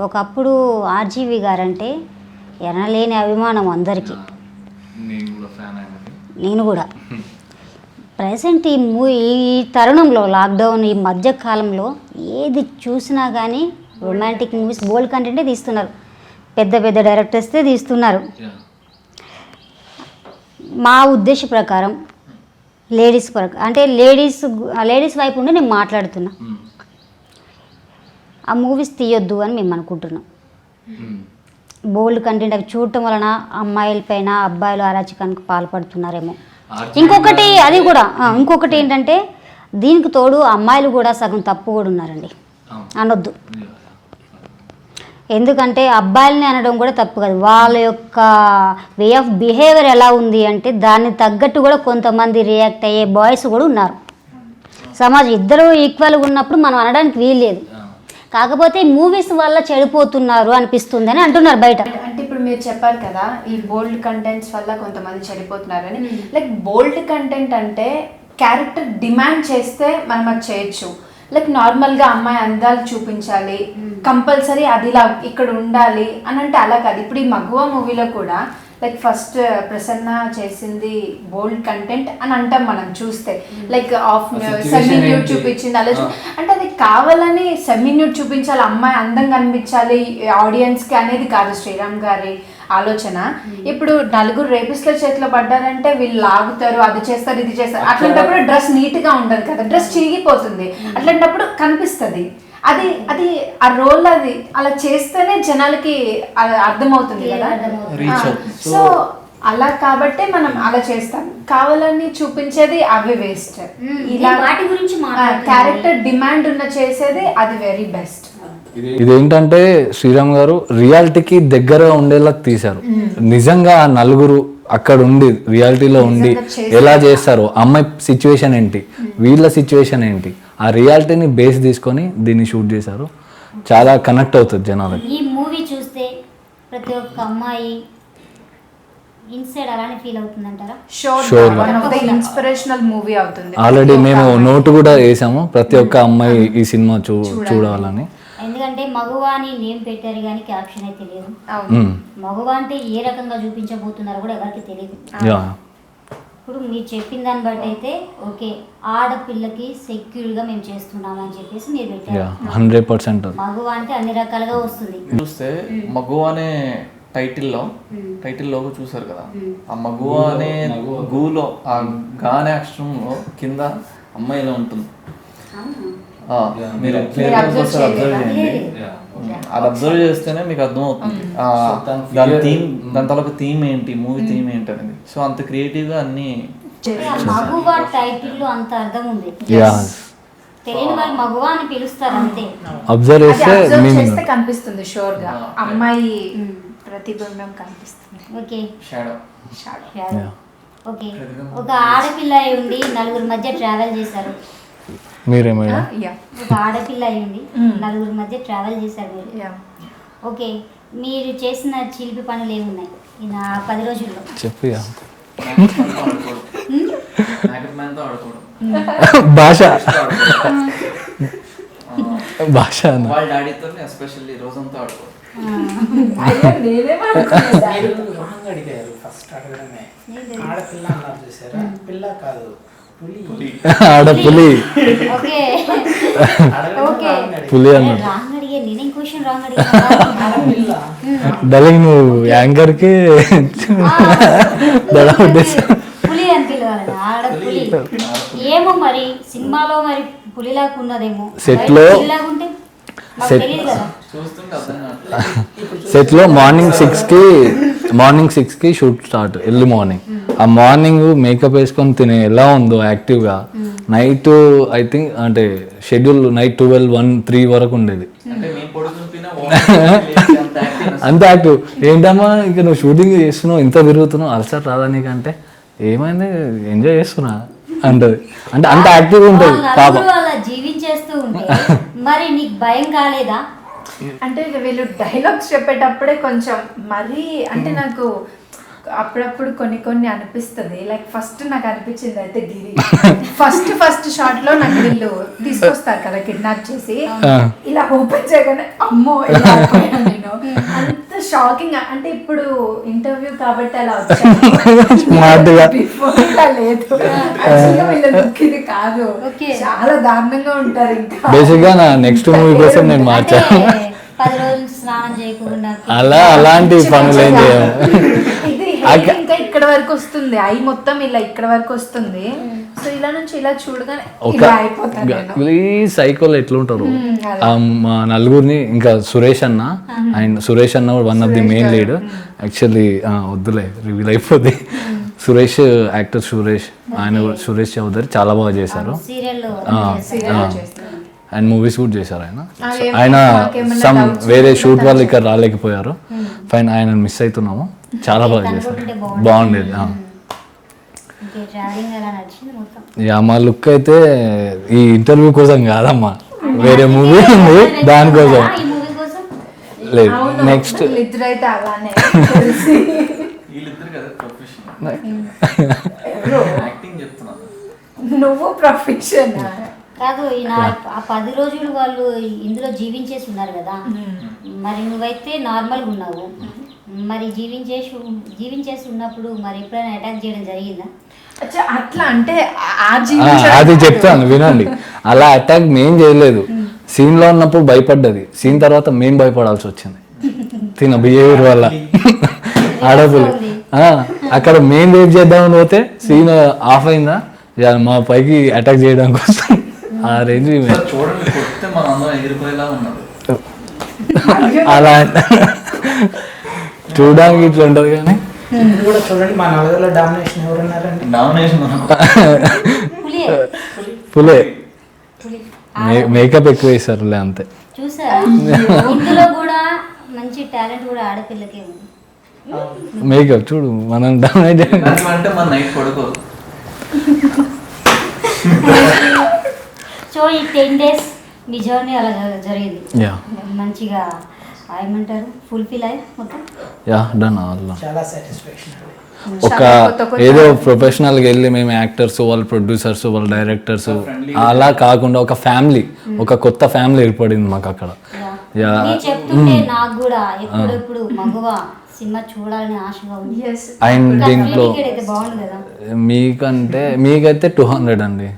ఒకప్పుడు ఆర్జీవి గారంటే ఎనలేని అభిమానం అందరికీ. నేను కూడా ఫ్యాన్ అయినది. నేను కూడా ప్రజెంట్ ఈ తరుణంలో లాక్డౌన్ ఈ మధ్య కాలంలో ఏది చూసినా కానీ రొమాంటిక్ మూవీస్ బోల్డ్ కంటెంటే తీస్తున్నారు, పెద్ద పెద్ద డైరెక్టర్స్తే తీస్తున్నారు. మా ఉద్దేశ ప్రకారం లేడీస్ అంటే లేడీస్ వైపు ఉండి నేను మాట్లాడుతున్నా. ఆ మూవీస్ తీయొద్దు అని మేము అనుకుంటున్నాం. బోల్డ్ కంటెంట్ అవి చూడటం వలన అమ్మాయిలపైన అబ్బాయిలు అరాచకానికి పాల్పడుతున్నారేమో. ఇంకొకటి అది కూడా ఇంకొకటి ఏంటంటే దీనికి తోడు అమ్మాయిలు కూడా సగం తప్పు కూడా ఉన్నారండి అనొద్దు. ఎందుకంటే అబ్బాయిలని అనడం కూడా తప్పు కాదు, వాళ్ళ యొక్క వే ఆఫ్ బిహేవియర్ ఎలా ఉంది అంటే దాన్ని తగ్గట్టు కూడా కొంతమంది రియాక్ట్ అయ్యే బాయ్స్ కూడా ఉన్నారు. సమాజం ఇద్దరు ఈక్వల్గా ఉన్నప్పుడు మనం అనడానికి వీల్లేదు. కాకపోతే మూవీస్ వల్ల చెడిపోతున్నారు అనిపిస్తుంది అని అంటున్నారు బయట. అంటే ఇప్పుడు మీరు చెప్పారు కదా ఈ బోల్డ్ కంటెంట్స్ వల్ల కొంతమంది చెడిపోతున్నారని. లైక్ బోల్డ్ కంటెంట్ అంటే క్యారెక్టర్ డిమాండ్ చేస్తే మనం అది చేయొచ్చు. లైక్ నార్మల్గా అమ్మాయి అందాలు చూపించాలి, కంపల్సరీ అదిలా ఇక్కడ ఉండాలి అని అంటే అలా కాదు. ఇప్పుడు ఈ మగువ మూవీలో కూడా లైక్ ఫస్ట్ ప్రసన్న చేసింది బోల్డ్ కంటెంట్ అని అంటాం మనం చూస్తే. లైక్ సెమీ న్యూడ్ చూపించింది అలా అంటే అది కావాలని సెమీ న్యూడ్ చూపించాలి, అమ్మాయి అందంగా అనిపించాలి ఆడియన్స్కి అనేది కాదు శ్రీరామ్ గారి ఆలోచన. ఇప్పుడు నలుగురు రేపిస్ట్ల చేతిలో పడ్డారంటే వీళ్ళు లాగుతారు, అది చేస్తారు ఇది చేస్తారు. అట్లాంటప్పుడు డ్రెస్ నీట్గా ఉండదు కదా, డ్రెస్ చిరిగిపోతుంది. అట్లాంటప్పుడు కనిపిస్తుంది అది అది ఆ రోల్ అది అలా చేస్తేనే జనాలకి అర్థమవుతుంది కదా. సో అలా కాబట్టే మనం అలా చేస్తాం. కావాలని చూపించేది అవి వేస్ట్. ఇలా వాటి గురించి క్యారెక్టర్ డిమాండ్ ఉన్న చేసేది అది వెరీ బెస్ట్. ఇదేంటంటే శ్రీరామ్ గారు రియాలిటీకి దగ్గరగా ఉండేలా తీశారు. నిజంగా ఆ నలుగురు అక్కడ ఉండి రియాలిటీలో ఉండి ఎలా చేస్తారు, అమ్మాయి సిచ్యువేషన్ ఏంటి, వీళ్ళ సిచ్యువేషన్ ఏంటి, ఆ రియాలిటీని బేస్ తీసుకొని దీన్ని షూట్ చేశారు. చాలా కనెక్ట్ అవుతుంది జనాలకి. ఈ మూవీ చూస్తే ప్రతి ఒక్క అమ్మాయి ఇన్సైడ్ అలానే ఫీల్ అవుతుందంటారా? ఇన్స్పిరేషనల్ మూవీ అవుతుంది. ఆల్రెడీ మేము నోటు కూడా వేసాము ప్రతి ఒక్క అమ్మాయి ఈ సినిమా చూడాలని. ఎందుకంటే మగువ అని నేమ్ పెట్టారు కానీ క్యాప్షన్ అయితే తెలియదు. మగువ అంటే ఏ రకంగా చూపించబోతున్నారో కూడా ఎవరికి తెలియదు. ఇప్పుడు మీరు చెప్పిన దాన్ని బట్టి అయితే ఓకే, ఆడపిల్లకి సెక్యూర్గా మేము చేస్తున్నామని చెప్పేసి మీరు పెట్టారు. 100% మగువ అంటే అన్ని రకాలుగా వస్తుంది. చూస్తే మగువ అనే టైటిల్లో చూసారు కదా, ఆ మగువ అనే గూలో ఆ గానే అక్షరంలో కింద అమ్మాయిలో ఉంటుంది. మీరు అబ్జర్వ్ చేయండి, అది అబ్జర్వ్ చేస్తేనే మీకు అర్థం అవుతుంది దాని తాలూకు థీమ్ ఏంటి, మూవీ థీమ్ ఏంటి అనేది. సో అంత క్రియేటివ్ గా అన్ని మగువ టైటిల్ అంత అర్థం ఉంది. తెలియని వాళ్ళు మగువ అని పిలుస్తారు అంతే. అబ్జర్వ్ చేస్తే కనిపిస్తుంది షూర్ గా అమ్మాయి ప్రతిబింబం కనిపిస్తుంది. Okay, shadow. ఓకే, ఒక ఆడపిల్ల అయి ఉండి నలుగురు మధ్య ట్రావెల్ చేశారు మీరేమైనా. ఒక ఆడపిల్ల అయి ఉండి నలుగురు మధ్య ట్రావెల్ చేశారు మీరు. ఓకే, మీరు చేసిన చిలిపి పనులు ఏమున్నాయి ఈ 10 రోజుల్లో? చెప్పు. భాష వాళ్ళ డాడీతో ఎస్పెషల్లీ రోజంతా ఆడుకోవడం. ఆడపులి పులి అన్నాడు. డలింగ్ నువ్వు యాంకర్ కి పులి అని పిలవాలి, ఆడపులి. ఏమో మరి సినిమాలో మరి పులిలాగా ఉన్నదేమో, సెట్ లో మార్నింగ్ 6కి షూట్ స్టార్ట్, ఎర్లీ మార్నింగ్. ఆ మార్నింగ్ మేకప్ వేసుకొని తినే ఎలా ఉందో యాక్టివ్గా, నైట్ ఐ థింక్ అంటే షెడ్యూల్ నైట్ 12, 1, 3 వరకు ఉండేది. అంత యాక్టివ్. ఏంటమ్మా ఇక నువ్వు షూటింగ్ చేస్తున్నావు, ఇంత తిరుగుతున్నావు, అలసట రాదా నీకంటే? ఏమైంది, ఎంజాయ్ చేస్తున్నా అంటది. అంటే అంత యాక్టివ్ ఉంటుంది పాప. జీవించేస్తూ ఉంటే మరి నీకు భయం కాలేదా? అంటే వీళ్ళు డైలాగ్స్ చెప్పేటప్పుడే కొంచెం మరీ అంటే నాకు అప్పుడప్పుడు కొన్ని అనిపిస్తుంది. లైక్ ఫస్ట్ నాకు అనిపించింది అయితే గిరి ఫస్ట్ షాట్ లో నాకు వీళ్ళు తీసుకొస్తారు కదా కిడ్నాప్ చేసి, ఇలా ఓపెన్ చేయగానే అమ్మో ఇలా అయిపోయాను నేను. అంత షాకింగ్. అంటే ఇప్పుడు ఇంటర్వ్యూ కాబట్టి అలా వచ్చాను, బిఫోర్ ఇలా లేదు. యాక్చువల్గా వీళ్ళ లుక్ ఇది కాదు, చాలా దారుణంగా ఉంటారు. ఇంకా బేసిక్ గా నా నెక్స్ట్ మూవీ కోసం నేను మార్చాను. 10 రోజులు స్నానం చేయకుండా అలాంటి పనులు ఏం చేయము. ఇది ఇంకా ఇక్కడ వరకు వస్తుంది, ఐ మొత్తం ఇలా ఇక్కడ వరకు వస్తుంది. సో ఇలా నుంచి ఇలా చూడగానే ఇలా అయిపోతాను నేను. ఈ సైకోలు ఎట్లుంటారు మా నలుగురిని, ఇంకా సురేష్ అన్న, అండ్ సురేష్ అన్న one of the main lead. Actually వద్దులే రివీల్ అయిపోద్ది. సురేష్, యాక్టర్ సురేష్, ఆయన సురేష్ చౌదరి చాలా బాగా చేశారు. సీరియల్లో అండ్ మూవీస్ కూడా చేశారు ఆయన సమ్ వేరే షూట్ వాళ్ళు ఇక్కడ రాలేకపోయారు. ఫైన్, ఆయన మిస్ అవుతున్నాము. చాలా బాగా చేశారు, బాగుండేది. యా, మా లుక్ అయితే ఈ ఇంటర్వ్యూ కోసం కాదమ్మా, వేరే మూవీ ఉంది దానికోసం. లేదు, నెక్స్ట్ ఇద్దరైతే అలానే నువ్వు ప్రొఫెషన్ కాదు. ఆ 10 రోజులు వాళ్ళు ఇందులో జీవించేసి ఉన్నారు కదా, మరి నువ్వైతే నార్మల్గా ఉన్నావు. మరి జీవించేసి ఉన్నప్పుడు మరి ఎప్పుడైనా అటాక్ చేయడం జరిగిందా? అట్లా అంటే అది చెప్తాను వినండి. అలా అటాక్ మేం చేయలేదు. సీన్ లో ఉన్నప్పుడు భయపడ్డది, సీన్ తర్వాత మేం భయపడాల్సి వచ్చింది తిన బిహేవియర్ వల్ల. ఆడపిల్ల అక్కడ మేం రేప్ చేద్దామని పోతే సీన్ ఆఫ్ అయిందా, మా పైకి అటాక్ చేయడానికి వస్తాం. ఆ రేంజ్ అలా చూడడానికి ఇట్లా ఉంటుంది. కానీ కూడా చూడండి, మా నలుగురిలో డామినేషన్ ఎవరున్నారండి? పులే మేకప్ ఎక్కువ వేసారులే, అంతే. చూసారా, ఇందులో కూడా మంచి టాలెంట్ కూడా ఆడపిల్లకే ఉంది. మేకప్ చూడు, మనం డామినేట్ అంటే మన నైట్ పడుకోదు. సో ఈ 10 days మీ జర్నీ అలా జరిగింది, మంచిగా ఏమంటారు ఫుల్ఫిల్ అయ్యి మొత్తం. Yeah, done all. చాలా సాటిస్ఫాక్షన్. ఒక ఏదో ప్రొఫెషనల్గా వెళ్ళి మేము యాక్టర్స్, వాళ్ళ ప్రొడ్యూసర్స్, వాళ్ళ డైరెక్టర్స్ అలా కాకుండా ఒక ఫ్యామిలీ, ఒక కొత్త ఫ్యామిలీ ఏర్పడింది మాకు అక్కడ. చెప్తుంటే నాకు కూడా ఎప్పుడెప్పుడు మగువ సినిమా చూడాలని ఆశగా ఉంది. అండ్ దీంట్లో బాగుంది కదా. మీకైతే 200 అండి.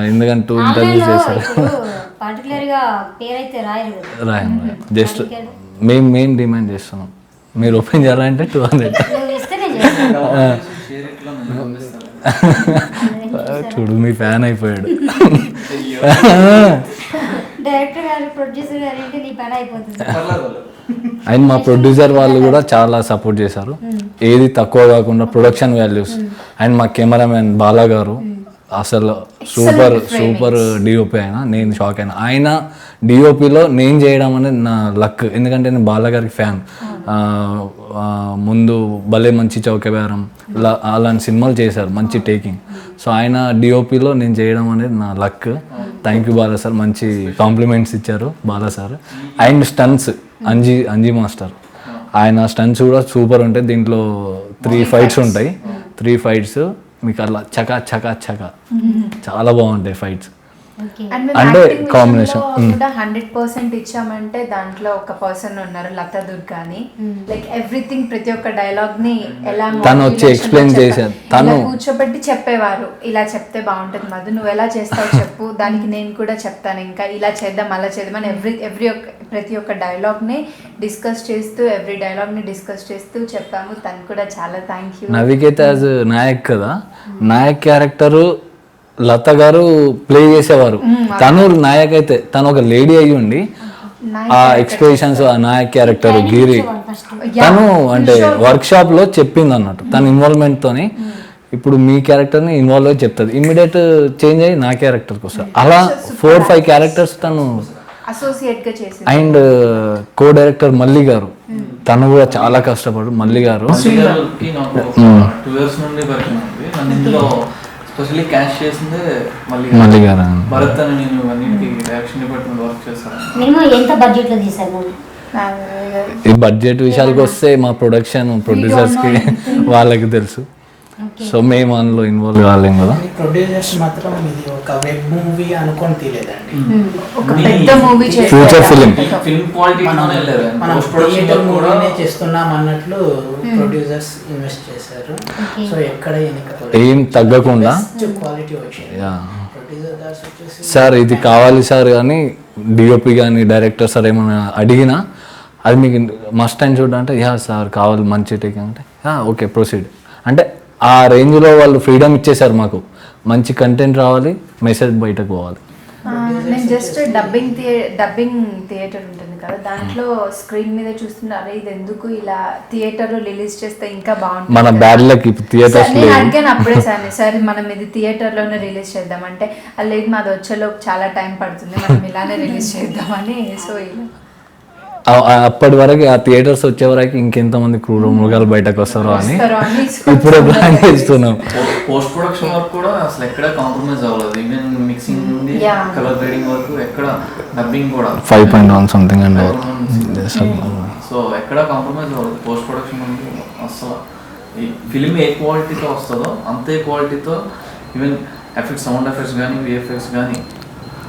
ఎందుకంటే 2 ఇంటర్వ్యూస్ చేశారు. పర్టికులర్ గా పేరైతే రాయరు కదా. రాయం, జస్ట్ మేము డిమాండ్ చేస్తున్నాం, మీరు ఓపెన్ చేయాలంటే 200. చూడు, మీ ఫ్యాన్ అయిపోయాడు. డైరెక్టర్ గారు, ప్రొడ్యూసర్ గారు అంటే నీ పని అయిపోతుంది. అండ్ మా ప్రొడ్యూసర్ వాళ్ళు కూడా చాలా సపోర్ట్ చేశారు, ఏది తక్కువ కాకుండా ప్రొడక్షన్ వాల్యూస్. అండ్ మా కెమెరామెన్ బాలా గారు అసలు సూపర్ డిఓపి. అయినా నేను షాక్ అయినా, ఆయన డిఓపిలో నేను చేయడం అనేది నా లక్. ఎందుకంటే నేను బాలగారికి ఫ్యాన్. ముందు భలే మంచి చౌకబేరం అలాంటి సినిమాలు చేశారు, మంచి టేకింగ్. సో ఆయన డిఓపిలో నేను చేయడం అనేది నా luck. Thank you Bala sir, మంచి కాంప్లిమెంట్స్ ఇచ్చారు Bala sir. And stunts Anji master, ఆయన స్టన్స్ కూడా సూపర్ ఉంటాయి. దీంట్లో 3 ఫైట్స్ ఉంటాయి. 3 ఫైట్స్ మీకు అలా చకా చకా చకా చాలా బాగుంటాయి ఫైట్స్. అంటే కాంబినేషన్ 100% ఇచ్చామంటే దాంట్లో ఒక పర్సన్ ఉన్నారు, లతా దుర్గాని. లైక్ ఎవ్రీథింగ్, ప్రతి ఒక్క డైలాగ్ ని ఎలా తను వచ్చి ఎక్స్ప్లెయిన్ చేశారు. తను కూర్చోబెట్టి చెప్పేవారు, ఇలా చెప్తే బాగుంటుంది మధు, నువ్వు ఎలా చేస్తావు చెప్పు, దానికి నేను కూడా చెప్తాను, ఇంకా ఇలా చేద్దాం అలా చేద్దాం అని ప్రతి ఒక్క డైలాగ్ ని డిస్కస్ చేస్తూ చెప్పాము. తను కూడా చాలా థ్యాంక్ యూ. నవికేత యాజ్ నాయక్ కదా, నాయక్ క్యారెక్టర్ లత గారు ప్లే చేసేవారు. తను నాయక్ అయితే తను ఒక లేడీ అయ్యి ఉండి ఆ ఎక్స్ప్రెషన్స్, ఆ నాయక్ క్యారెక్టర్ గిరి తను అంటే వర్క్ షాప్ లో చెప్పింది అన్నట్టు. తన ఇన్వాల్వ్మెంట్ తోని ఇప్పుడు మీ క్యారెక్టర్ ని ఇన్వాల్వ్ అయ్యి చెప్తుంది, ఇమ్మీడియట్ చేంజ్ అయ్యి నా క్యారెక్టర్కి వస్తుంది. అలా 4-5 క్యారెక్టర్స్ తను అసోసియేట్ గా చేసి. అండ్ కో డైరెక్టర్ మల్లి గారు, తను కూడా చాలా కష్టపడు. మల్లి గారు 2 years నుండి స్పెషల్లీ క్యాష్ చేసిందే మల్లి గారు. భరత్ అని నేను అన్నింటికి డైరెక్షన్ డిపార్ట్మెంట్ వర్క్ చేస్తాను. మినిమం ఎంత బడ్జెట్ లో తీసారు? ఈ బడ్జెట్ విషయాలకు వస్తే మా ప్రొడ్యూసర్స్కి వాళ్ళకి తెలుసు. సో మేము అందులో ఇన్వాల్వ్ కాలేం కదా. ప్రొడ్యూసర్స్ మాత్రం ఇది ఒక వెబ్ మూవీ అనుకొని తీయలేదండి. ఒక పెద్ద మూవీ ఫ్యూచర్ ఫిలిం ఫిల్మ్ క్వాలిటీలోనే వెళ్ళారు. మనం థియేటర్ మూవీనే చేస్తున్నాం అన్నట్లు ప్రొడ్యూసర్స్ ఇన్వెస్ట్ చేశారు. సో ఎక్కడ ఏం తగ్గకుండా క్వాలిటీ వచ్చింది. ప్రొడ్యూసర్ గారు వచ్చేసి సార్ ఇది కావాలి సార్ అని డిఓపి కానీ డైరెక్టర్ సార్ ఏమైనా అడిగినా అది మీకు మస్ట్ టైం చూడంటే యా సార్ కావాలి మంచి టేక్ అంటే ఓకే ప్రొసీడ్ అంటే ఆ రేంజ్లో వాళ్ళు ఫ్రీడమ్ ఇచ్చేసారు మాకు. మంచి కంటెంట్ రావాలి, మెసేజ్ బయటకు పోవాలి. నేను జస్ట్ డబ్బింగ్ థియేటర్ ఉంటుంది కదా, దాంట్లో స్క్రీన్ మీద చూస్తున్నారు ఇది ఎందుకు ఇలా థియేటర్లో రిలీజ్ చేస్తే ఇంకా బాగుంటుంది. మన బ్యాడ్ లక్ థియేటర్స్ నేను అడిగాను అప్పుడే సార్ మనం ఇది థియేటర్లోనే రిలీజ్ చేద్దాం అంటే లేదు మాది వచ్చేలోపు చాలా టైం పడుతుంది, మనం ఇలానే రిలీజ్ చేద్దామని. సో అప్పటి వరకు ఆ థియేటర్స్ వచ్చే వరకు ఇంకెంతమంది క్రూర మృగాలు బయటకు వస్తారో అని ఇప్పుడే ప్లాన్ చేస్తున్నాం. పోస్ట్ ప్రొడక్షన్ వర్క్ కూడా అసలు ఎక్కడ కాంప్రమైజ్ అవ్వలేదు. ఈవెన్ మిక్సింగ్ నుండి కలర్ గ్రేడింగ్ వరకు ఎక్కడ డబ్బింగ్ కూడా 5.1 సంథింగ్ అండ్ సో ఎక్కడ కాంప్రమైజ్ అవ్వలేదు పోస్ట్ ప్రొడక్షన్ నుండి. అసలు ఈ ఫిలిం ఏ క్వాలిటీతో వస్తుందో అంతే క్వాలిటీతో ఈవెన్ ఎఫెక్ట్స్, సౌండ్ ఎఫెక్ట్స్ కానీ, విఎఫ్ఎక్స్ కానీ,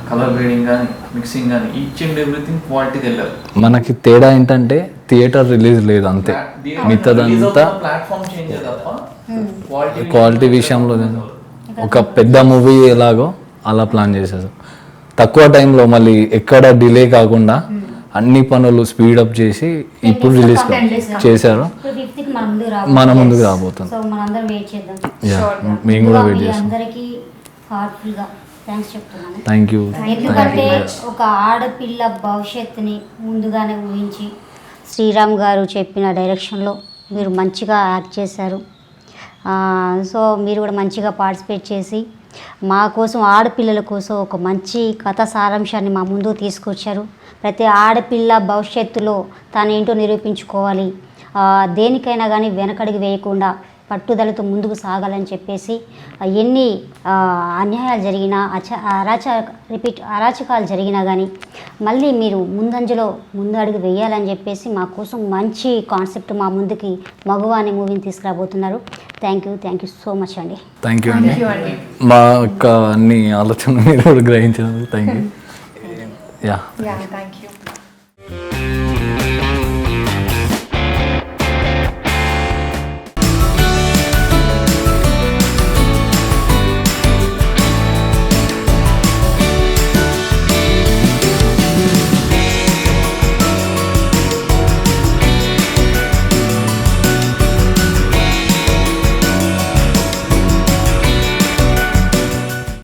కలర్ గ్రేడింగ్ కానీ, మిక్సింగ్ కానీ ఈచ్ అండ్ ఎవ్రీథింగ్ క్వాలిటీ వెళ్ళారు. మనకి తేడా ఏంటంటే థియేటర్ రిలీజ్ లేదు అంతే, మిగతాదంతా ప్లాట్ఫామ్ చేంజ్ తప్ప క్వాలిటీ విషయంలో ఒక పెద్ద మూవీ ఎలాగో అలా ప్లాన్ చేశారు. తక్కువ టైంలో మళ్ళీ ఎక్కడ డిలే కాకుండా అన్ని పనులు స్పీడప్ చేసి ఇప్పుడు రిలీజ్ చేశారు. మన ముందుకు రాబోతుంది. మేము కూడా వెయిట్ చేస్తాం. థ్యాంక్స్ చెప్తున్నాను. Thank you. ఎందుకంటే ఒక ఆడపిల్ల భవిష్యత్తుని ముందుగానే ఊహించి శ్రీరామ్ గారు చెప్పిన డైరెక్షన్లో మీరు మంచిగా యాక్ట్ చేశారు. సో మీరు కూడా మంచిగా పార్టిసిపేట్ చేసి మా కోసం, ఆడపిల్లల కోసం ఒక మంచి కథ సారాంశాన్ని మా ముందుకు తీసుకొచ్చారు. ప్రతి ఆడపిల్ల భవిష్యత్తులో తానేంటో నిరూపించుకోవాలి, దేనికైనా కానీ వెనకడుగు వేయకుండా పట్టుదలతో ముందుకు సాగాలని చెప్పేసి ఎన్ని అన్యాయాలు జరిగినా, అరాచకాలు జరిగినా కానీ మళ్ళీ మీరు ముందు అడుగు వేయాలని చెప్పేసి మా కోసం మంచి కాన్సెప్ట్ మా ముందుకి మగువ అనే మూవీని తీసుకురాబోతున్నారు. థ్యాంక్ యూ సో మచ్ అండి. థ్యాంక్ యూ అండి. మా యొక్క అన్ని ఆలోచనలు మీరు కూడా గ్రహించినందుకు థ్యాంక్ యూ. Thank you.